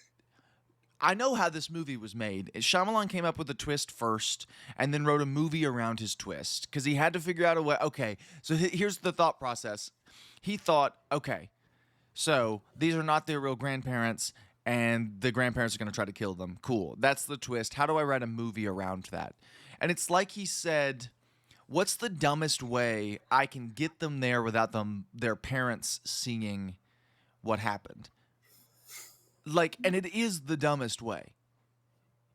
I know how this movie was made. Shyamalan came up with the twist first and then wrote a movie around his twist because he had to figure out a way. Okay, so here's the thought process. He thought, okay, so these are not their real grandparents and the grandparents are going to try to kill them. Cool. That's the twist. How do I write a movie around that? And it's like he said, what's the dumbest way I can get them there without their parents seeing what happened? Like, and it is the dumbest way.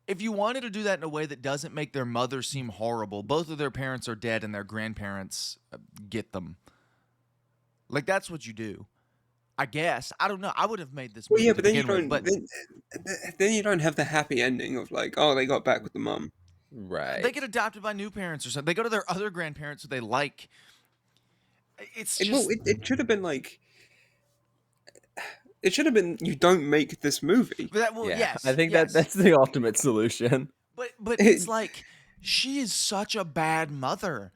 If you wanted to do that in a way that doesn't make their mother seem horrible, both of their parents are dead and their grandparents get them. Like, that's what you do. I guess. I don't know. I would have made this movie Well, yeah, to but then you begin with, don't. but Then you don't have the happy ending of like, oh, they got back with the mum. Right. they get adopted by new parents or something. They go to their other grandparents who they like. It's just... Well, it should have been like. It should have been you don't make this movie. Well, Yeah, yes. I think yes. that's the ultimate solution. But it's like, she is such a bad mother.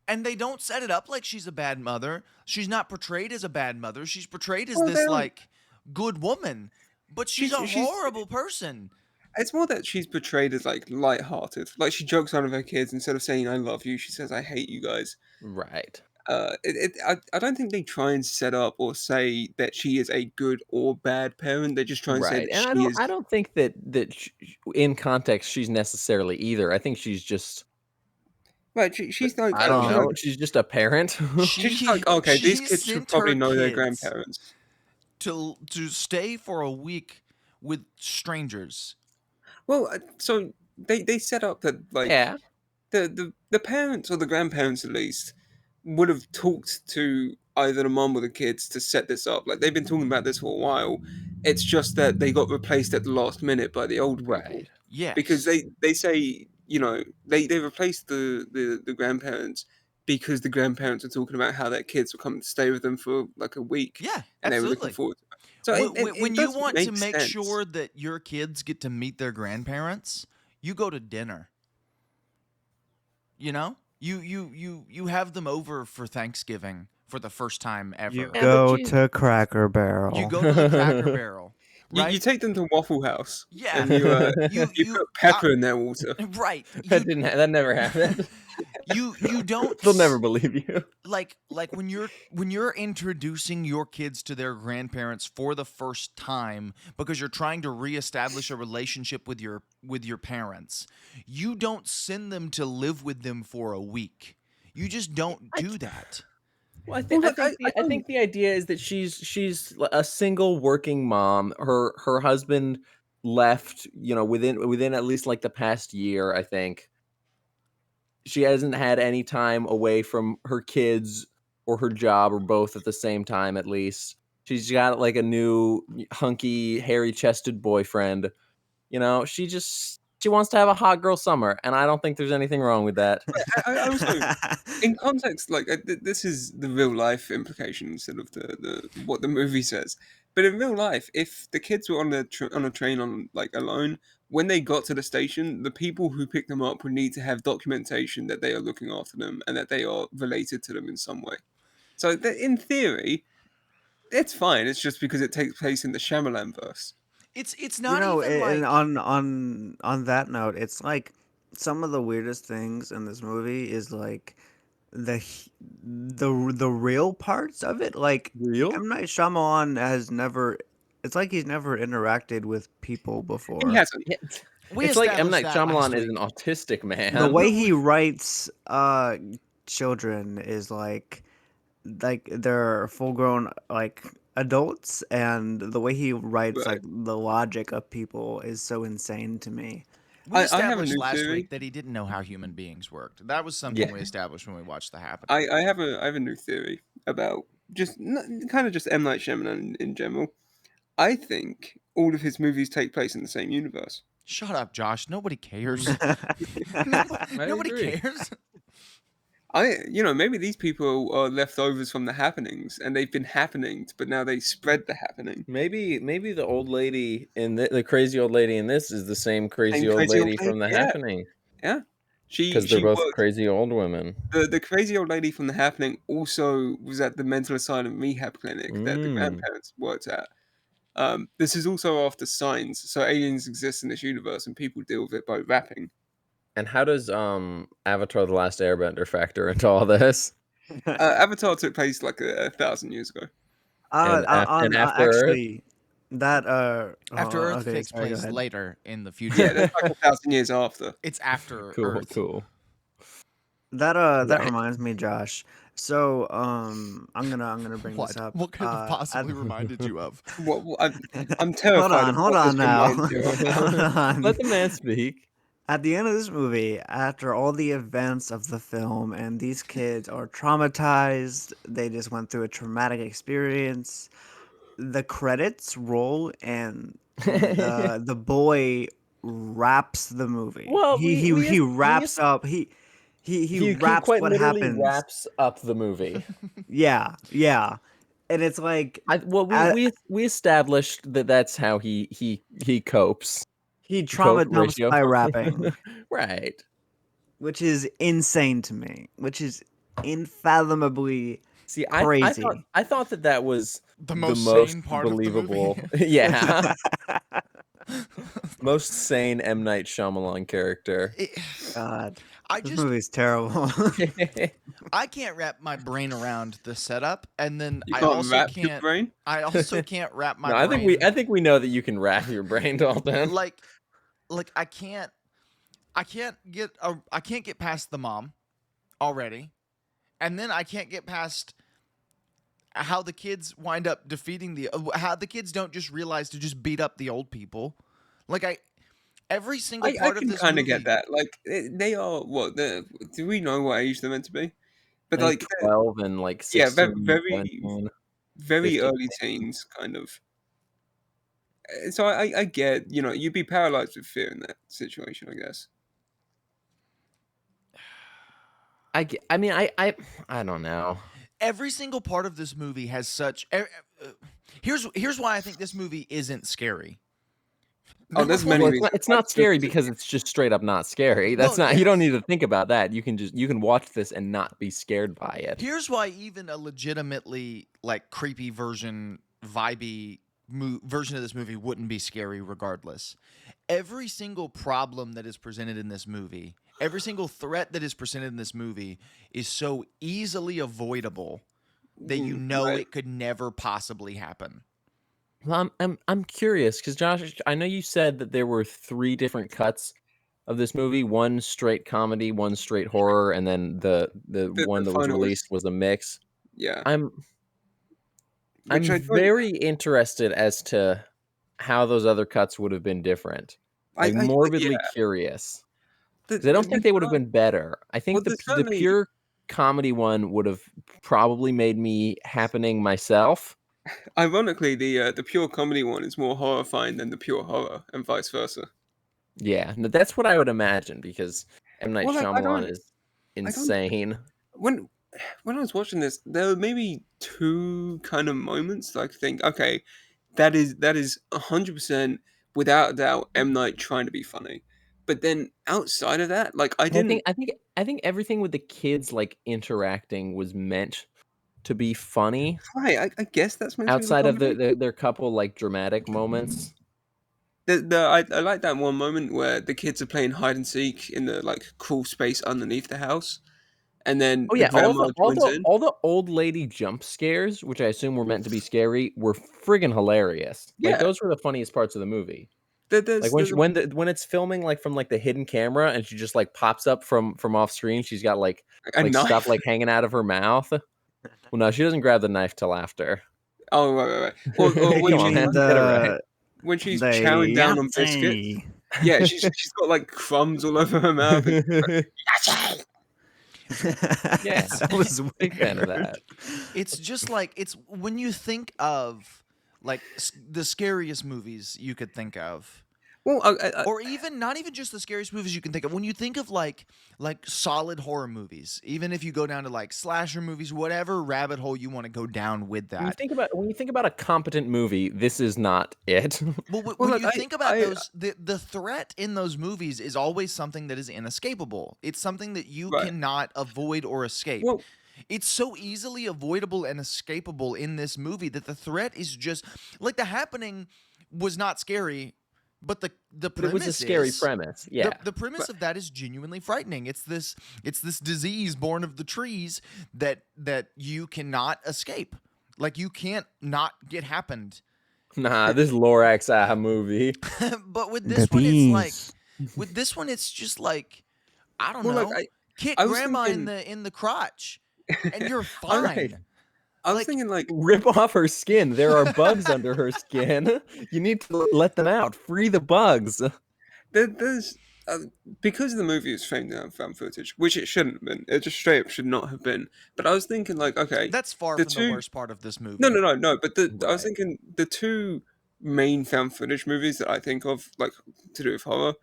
And they don't set it up like she's a bad mother. She's not portrayed as a bad mother. She's portrayed as this, like, good woman. But she's a horrible person. It's more that she's portrayed as like lighthearted. Like she jokes around with her kids instead of saying "I love you," she says "I hate you guys." Right. I don't think they try and set up or say that she is a good or bad parent. They just try and say Right. that And she is. I don't think that in context she's necessarily either. I think she's just Right, she's like I don't she's know. like- She's just a parent. she's just like okay, these she kids should sent probably her know their kids grandparents. to stay for a week with strangers. Well, so they set up that like Yeah. the parents or the grandparents at least would have talked to either the mom or the kids to set this up. Like they've been talking about this for a while. It's just that they got replaced at the last minute by the old people. Right. Yes. Because they say, you know, they replaced the grandparents because the grandparents are talking about how their kids will come to stay with them for like a week. Yeah, And they were absolutely. looking forward to it. So when you want to make sense. sure that your kids get to meet their grandparents, you go to dinner. You know? You have them over for Thanksgiving for the first time ever. You but go you- to Cracker Barrel. You go to the Cracker Barrel. You, Right? you take them to Waffle House. Yeah. And you you put pepper in their water. right. That never happened. You don't They'll never believe you. like when you're introducing your kids to their grandparents for the first time because you're trying to reestablish a relationship with your parents, you don't send them to live with them for a week. You just don't do that. Well, I think Well, I think the idea is that she's a single working mom. Her husband left, within at least like the past year, I think. She hasn't had any time away from her kids or her job or both at the same time, at least. She's got like a new hunky, hairy-chested boyfriend. She wants to have a hot girl summer, and I don't think there's anything wrong with that. I also, in context, like this is the real life implication instead of the what the movie says. But in real life, if the kids were on a train on like alone, when they got to the station, the people who picked them up would need to have documentation that they are looking after them and that they are related to them in some way. So in theory, it's fine. It's just because it takes place in the Shyamalan verse. It's not even and like on that note, it's like some of the weirdest things in this movie is like the real parts of it. Like Real? M. Night Shyamalan has never. It's like he's never interacted with people before. He hasn't. we It's like M. Night established that last Shyamalan is week. an autistic man. The way he writes children is like they're full grown, like adults, and the way he writes Right. like the logic of people is so insane to me. We I have a established new last theory. week that he didn't know how human beings worked. That was something Yeah. we established when we watched The Happening. I have a new theory about just kind of just M. Night Shyamalan in general. I think all of his movies take place in the same universe. Shut up, Josh. Nobody cares. I Nobody agree. cares. Maybe these people are leftovers from the happenings, and they've been happenings, but now they spread the happening. Maybe the old lady in the crazy old lady in this is the same crazy Same old crazy old lady lady. from The Yeah, Happening, yeah. because they're She both was crazy old women. the crazy old lady from the happening. Also, was at the mental asylum rehab clinic that the Mm. grandparents worked at. This is also after Signs, so aliens exist in this universe, and people deal with it by rapping. And how does Avatar: The Last Airbender factor into all this? Avatar took place like 1,000 years ago. And After Earth? Actually, that After oh, Earth okay, takes sorry, go place ahead. later in the Yeah, future. that's like 1,000 years after. It's after Cool, Earth. cool. That Right. reminds me, Josh. So I'm gonna bring this What? up. What could it have At possibly reminded you of? I'm terrified of hold what this on now. reminds you of. Hold on. Let the man speak. At the end of this movie, after all the events of the film, and these kids are traumatized, they just went through a traumatic experience. The credits roll, and the boy wraps the movie. Well, He wraps up. He he wraps quite what literally happens. wraps up the movie. Yeah, yeah, and it's like uh, We established that that's how he copes. he Cope trauma dumps ratio. by rapping, Right. which is insane to me. Which is unfathomably See, crazy. I thought that was The the most most sane part of the believable. movie. Yeah. Most sane M. Night Shyamalan character. God, I this just movie's terrible. I can't wrap my brain around the setup, and then You can't wrap your brain. I also can't wrap my No, brain I think we know that you can wrap your brain, Dalton. like I can't I can't get past the mom already, and then I can't get past how the kids wind up defeating how the kids don't just realize to just beat up the old people. Like every single I part of can this kind of movie. get that. Like they are what the do we know what age they're meant to be? But I think like 12 and like yeah, 16, 17, very 15. early teens kind of. So I get you'd be paralyzed with fear in that situation, I guess. I mean, I don't know. Every single part of this movie has such. Here's why I think this movie isn't scary. Oh, Number there's one, many Well, reasons. it's why not this movie scary isn't because it's just straight up not scary. That's Well, not. You don't yes. need to think about that. You can watch this and not be scared by it. Here's why even a legitimately like creepy version, vibey version of this movie wouldn't be scary regardless. Every single problem that is presented in this movie, every single threat that is presented in this movie is so easily avoidable that you know right. it could never possibly happen. Well, I'm curious because Josh, I know you said that there were 3 different cuts of this movie: one straight comedy, one straight horror, and then the one The that was final released was a mix. yeah, I'm which I don't. very interested as to how those other cuts would have been different. Like Yeah. morbidly curious. Because I don't think they would have been better. I think There's the certainly pure comedy one would have probably made me happening myself. ironically the pure comedy one is more horrifying than the pure horror, and vice versa. Yeah, no, that's what I would imagine because M. Night Well, like Shyamalan is I don't insane. when I was watching this, there were maybe 2 kind of moments that I think, okay, that is 100% without a doubt M Night trying to be funny. But then outside of that, like I And didn't. I think everything with the kids like interacting was meant to be funny Right, I guess that's meant to be the outside of comedy. their couple like dramatic moments. I like that one moment where the kids are playing hide and seek in the like crawl space underneath the house, and then Oh the yeah, grandma joins in. all the old lady jump scares, which I assume were meant to be scary, were friggin' hilarious. Like Yeah, those were the funniest parts of the movie. Like there's when it's filming like from like the hidden camera and she just like pops up from off screen, she's got a like stuff knife. like hanging out of her mouth. Well, no, she doesn't grab the knife till after. Oh, right. Or Come on, man. And Get it right. when she's the chowing down on biscuits. Yahtzee. Yeah, she's got like crumbs all over her mouth. And Yeah, That was big fan of weird. that. It's just like it's when you think of like the scariest movies you could think of. well, Or even not even just the scariest movies you can think of. When you think of like solid horror movies, even if you go down to like slasher movies, whatever rabbit hole you want to go down with When you that. think about a competent movie, this is not it. Well, well, when look, you think about I those, the threat in those movies is always something that is inescapable. It's something that you right. cannot avoid or escape. Well, It's so easily avoidable and escapable in this movie that the threat is just like The Happening was not scary, but the But it was a premise scary is premise. Yeah. the premise of that is genuinely frightening. It's this disease born of the trees that you cannot escape. Like you can't not get happened. Nah, this Lorax movie. But with The this one, it's like bees. with this one, it's just like I don't well, look, know, kick I was grandma thinking. in the crotch, and you're All fine. right. I was Like- thinking like Rip off her skin. There are bugs under her skin. You need to let them out. Free the bugs. there's because the movie is framed out found footage, which it shouldn't have been. It just straight up should not have been. But I was thinking like, okay, That's far the from two- the worst part of this movie. no. But I was Right. thinking the two main found footage movies that I think of, like to do with horror,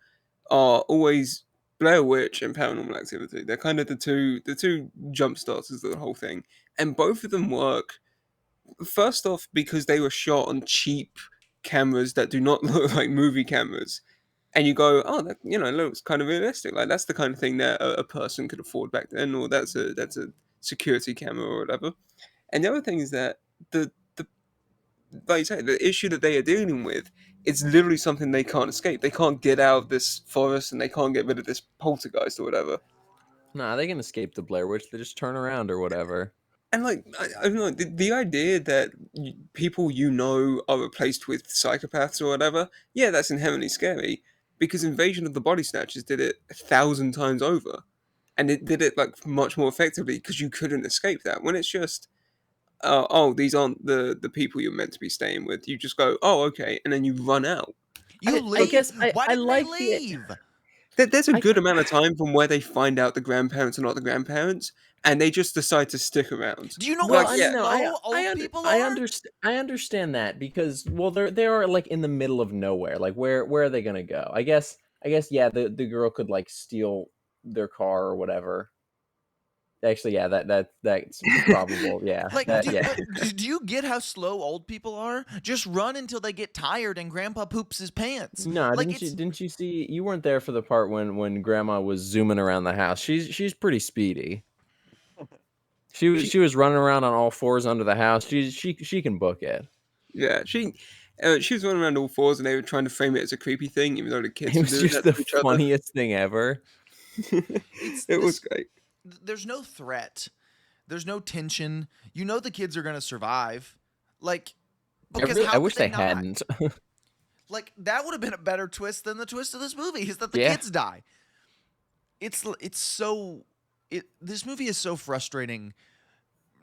are always Blair Witch and Paranormal Activity. They're kind of the two jump starters of the whole thing, and both of them work. First off, because they were shot on cheap cameras that do not look like movie cameras, and you go, oh, that it looks kind of realistic. Like that's the kind of thing that a person could afford back then, or that's a security camera or whatever. And the other thing is that the like you say, the issue that they are dealing with, it's literally something they can't escape. They can't get out of this forest, and they can't get rid of this poltergeist or whatever. Nah, they can escape the Blair Witch. They just turn around or whatever. And like I don't know, the idea that people are replaced with psychopaths or whatever, yeah, that's inherently scary because Invasion of the Body Snatchers did it 1,000 times over, and it did it like much more effectively because you couldn't escape that. When it's just, oh, these aren't the people you're meant to be staying with, you just go, oh, okay, and then you run out. You I leave. guess Why I didn't like they the- leave? There's a I- good amount of time from where they find out the grandparents are not the grandparents, and they just decide to stick around. Do you know Well, how I yeah. slow old people are? I understand that because they are like in the middle of nowhere. Like where are they gonna go? I guess yeah. The girl could like steal their car or whatever. Actually, yeah, that's probable. Yeah, Like, yeah. do you get how slow old people are? Just run until they get tired and Grandpa poops his pants. No, like, didn't you see? You weren't there for the part when Grandma was zooming around the house. She's pretty speedy. She was running around on all fours under the house. She can book it. Yeah, she was running around all fours, and they were trying to frame it as a creepy thing, even though the kids It were was doing just that the to each other. funniest thing ever. It was great. There's no threat. There's no tension. You know the kids are gonna survive. Like, because I how wish could they they hadn't. Like that would have been a better twist than the twist of this movie is that the Yeah. kids die. This movie is so frustrating.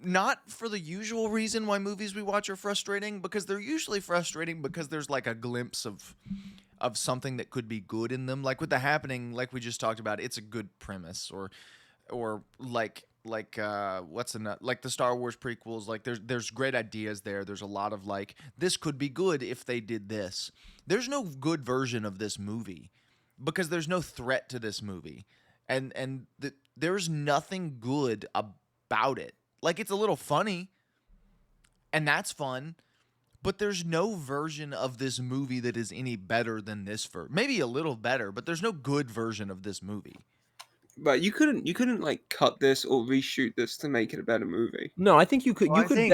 Not for the usual reason why movies we watch are frustrating, because they're usually frustrating because there's like a glimpse of something that could be good in them. Like with The Happening, like we just talked about, it's a good premise, or like like the Star Wars prequels, like there's great ideas there. There's a lot of like, this could be good if they did this. There's no good version of this movie because there's no threat to this movie, and there's nothing good about it. Like, it's a little funny, and that's fun, but there's no version of this movie that is any better than this. Maybe a little better, but there's no good version of this movie. But you couldn't like cut this or reshoot this to make it a better movie. No, I think you could. Well, You I could think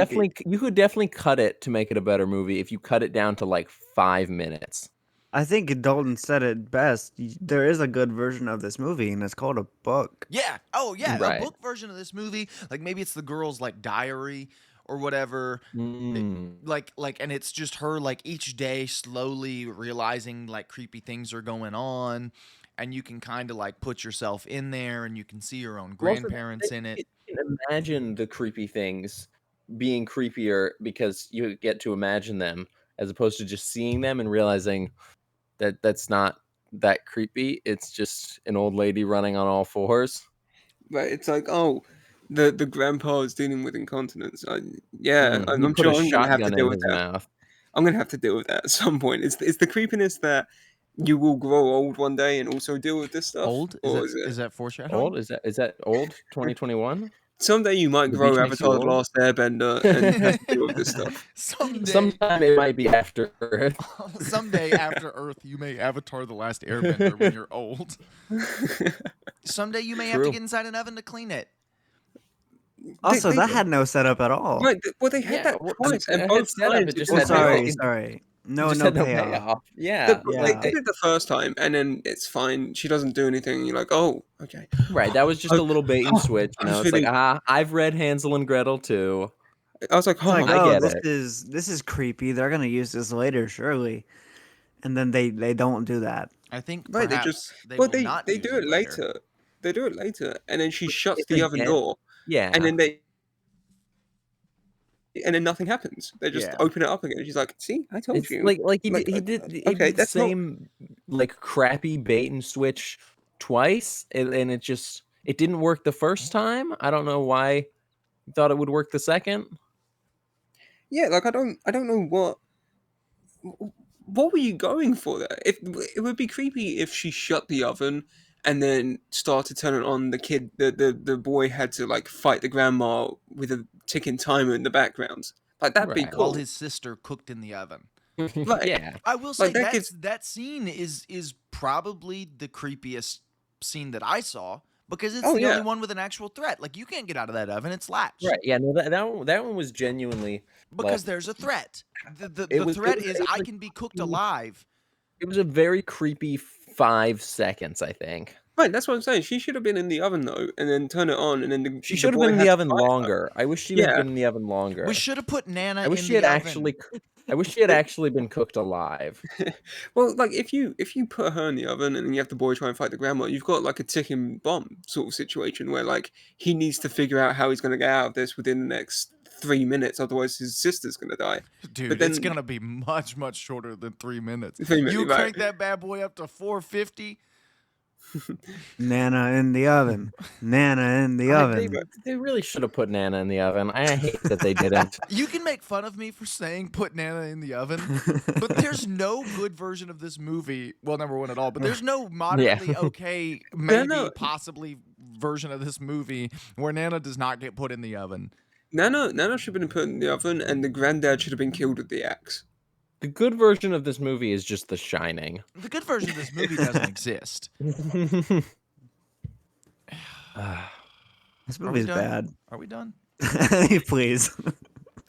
definitely cut it to make it a better movie if you cut it down to like 5 minutes. I think Dalton said it best. There is a good version of this movie, and it's called a book. Yeah. Oh, yeah. Right. A book version of this movie. Like, maybe it's the girl's like diary or whatever. Mm. Like, and it's just her like each day slowly realizing like creepy things are going on, and you can kind of like put yourself in there, and you can see your own Also, grandparents in it. You can imagine the creepy things being creepier because you get to imagine them as opposed to just seeing them and realizing that that's not that creepy. It's just an old lady running on all fours. Right? It's like, oh, the grandpa is dealing with incontinence. Yeah, He I'm put a sure I'm gonna have to shotgun deal in with his that. mouth. I'm gonna have to deal with that at some point. Is the creepiness that you will grow old one day and also deal with this stuff, Old? or is Is it that foreshadowing? Old? Is that old? 2021? someday you might The grow beach makes you Avatar: The old? Last Airbender and have to deal with this stuff? Someday, Sometime it might be after Earth. someday after Earth, you may Avatar: The Last Airbender when you're old. Someday you may have to True. get inside an oven to clean it. Also, they- that had no setup at all. Right, well, they had that well, twice, and it both had setup, times it just Oh, had no sorry, it sorry. No, just no had no payoff. payoff. Yeah. They did it the first time, and then it's fine. She doesn't do anything. And you're like, oh, okay. Right, that was just a little bait and switch, I'm it's like, feeling- I've read Hansel and Gretel too. I was like, It's like, I oh, get this it. is creepy. They're gonna use this later, surely. And then they don't do that. I think right. They perhaps just they well, will not they use do it later. later. They do it later, and then she shuts It's the oven again- door, Yeah. and then nothing happens. They just Yeah. open it up again. She's like, "See, I told It's you." like he Like, did okay, the that's not- same like crappy bait and switch twice, and it just it didn't work the first time. I don't know why he thought it would work the second. Yeah, like I don't know what were you going for there? If it would be creepy if she shut the oven and then started turning on the boy had to like fight the grandma with a ticking timer in the background. Like that'd be Right. While cool. his sister cooked in the oven. Right. Yeah. I will say Like, that that scene is probably the creepiest scene that I saw because it's Oh, the yeah. only one with an actual threat. Like you can't get out of that oven; it's latched. Right. Yeah. No, that one was genuinely Because like, there's a threat. The It was- threat it was- is it was I like can be cooked fucking- alive. it was a very creepy 5 seconds, I think. Right, that's what I'm saying. She should have been in the oven though, and then turn it on, and then She the should have boy been in had the to oven fight her. longer. I wish she had Yeah. been in the oven longer. We should have put Nana I wish in she the had oven. actually I wish she had actually been cooked alive. Well, like if you put her in the oven and then you have the boy try and fight the grandma, you've got like a ticking bomb sort of situation where like he needs to figure out how he's going to get out of this within the next 3 minutes, otherwise his sister's going to die. Dude, then- it's gonna be much shorter than 3 minutes. 3 minutes, You right. crank that bad boy up to 450. Nana in the oven. Nana in the They, oven. they really should have put Nana in the oven. I hate that they didn't. You can make fun of me for saying put Nana in the oven, but there's no good version of this movie. Well, number one at all, but there's no moderately okay, maybe Nana- possibly version of this movie where Nana does not get put in the oven. Nana should have been put in the oven, and the granddad should have been killed with the axe. The good version of this movie is just The Shining. The good version of this movie doesn't exist. This Are we movie's done? bad. Are we done? Please.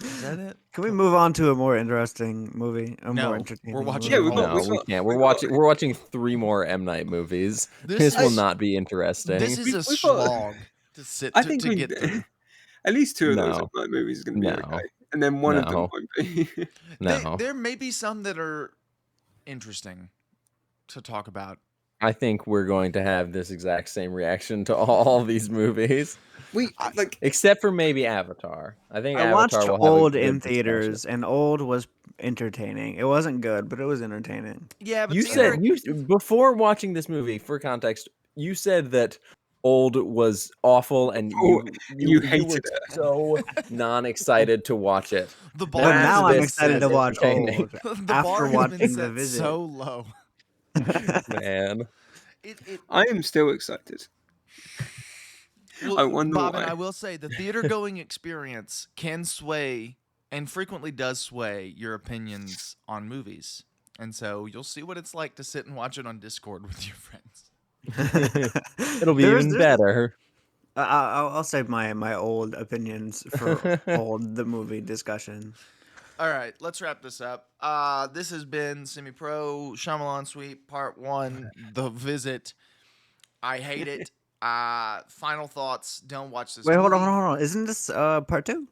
Is that it? Can we move on to a more interesting movie? A No, more entertaining we're watching movie? Yeah, we got- No, we can't. We're watching 3 more M Night movies. This will is- not be interesting. This is a We've got- slog to sit I to, think to we get through. at least 2 of those No. M. Night movies are going to be No. okay, and then one of them No. won't be. No. There may be some that are interesting to talk about. I think we're going to have this exact same reaction to all these movies, Like except for maybe Avatar. I think I Avatar watched will have a Old good in discussion. theaters, and Old was entertaining. It wasn't good, but it was entertaining. Yeah, but You theater- said before watching this movie, for context, you said that Old was awful, and you were hated it. so non-excited to watch it. the But bar Wow, now has I'm been excited set- to watch entertaining. Old the after bar has been watching The set Visit. so low. Man, I am still excited. Well, I wonder Bobbin, why. I will say the theater going experience can sway and frequently does sway your opinions on movies. And so you'll see what it's like to sit and watch it on Discord with your friends. it'll be There's- even there's- better. I'll save my old opinions for Old the movie discussion. All right, let's wrap this up. This has been Semi-Pro Shyamalan Suite Part 1, The Visit. I hate it. Final thoughts. Don't watch this Wait, hold movie. on. Isn't this part 2?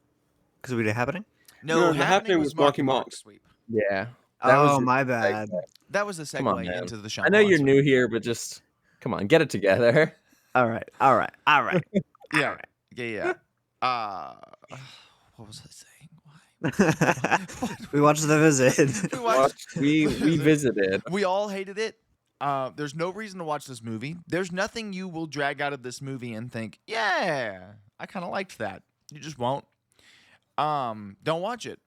Because we did Happening? No, No, the happening was Marky Mark. Mark Sweep. Yeah. That Oh, was my bad. That was the Come on, segue man. into the Shyamalan I know you're Suite. new here, but just come on, get it together. All right. Yeah. Yeah. What was I saying? Why? We watched The Visit. We watched. We visited. We all hated it. There's no reason to watch this movie. There's nothing you will drag out of this movie and think, yeah, I kind of liked that. You just won't. Don't watch it.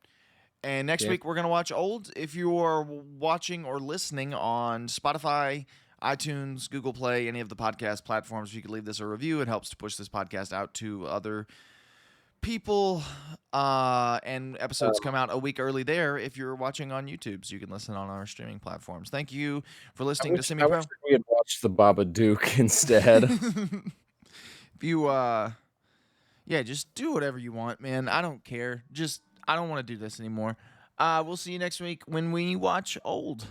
And next Yeah. week we're gonna watch Old. If you are watching or listening on Spotify, iTunes, Google Play, any of the podcast platforms, if you could leave this a review, it helps to push this podcast out to other people. And episodes come out a week early there. If you're watching on YouTube, so you can listen on our streaming platforms. Thank you for listening to Semi I Pro. wish we had watched the Babadook instead. If you yeah, just do whatever you want, man. I don't care. I don't want to do this anymore. We'll see you next week when we watch Old.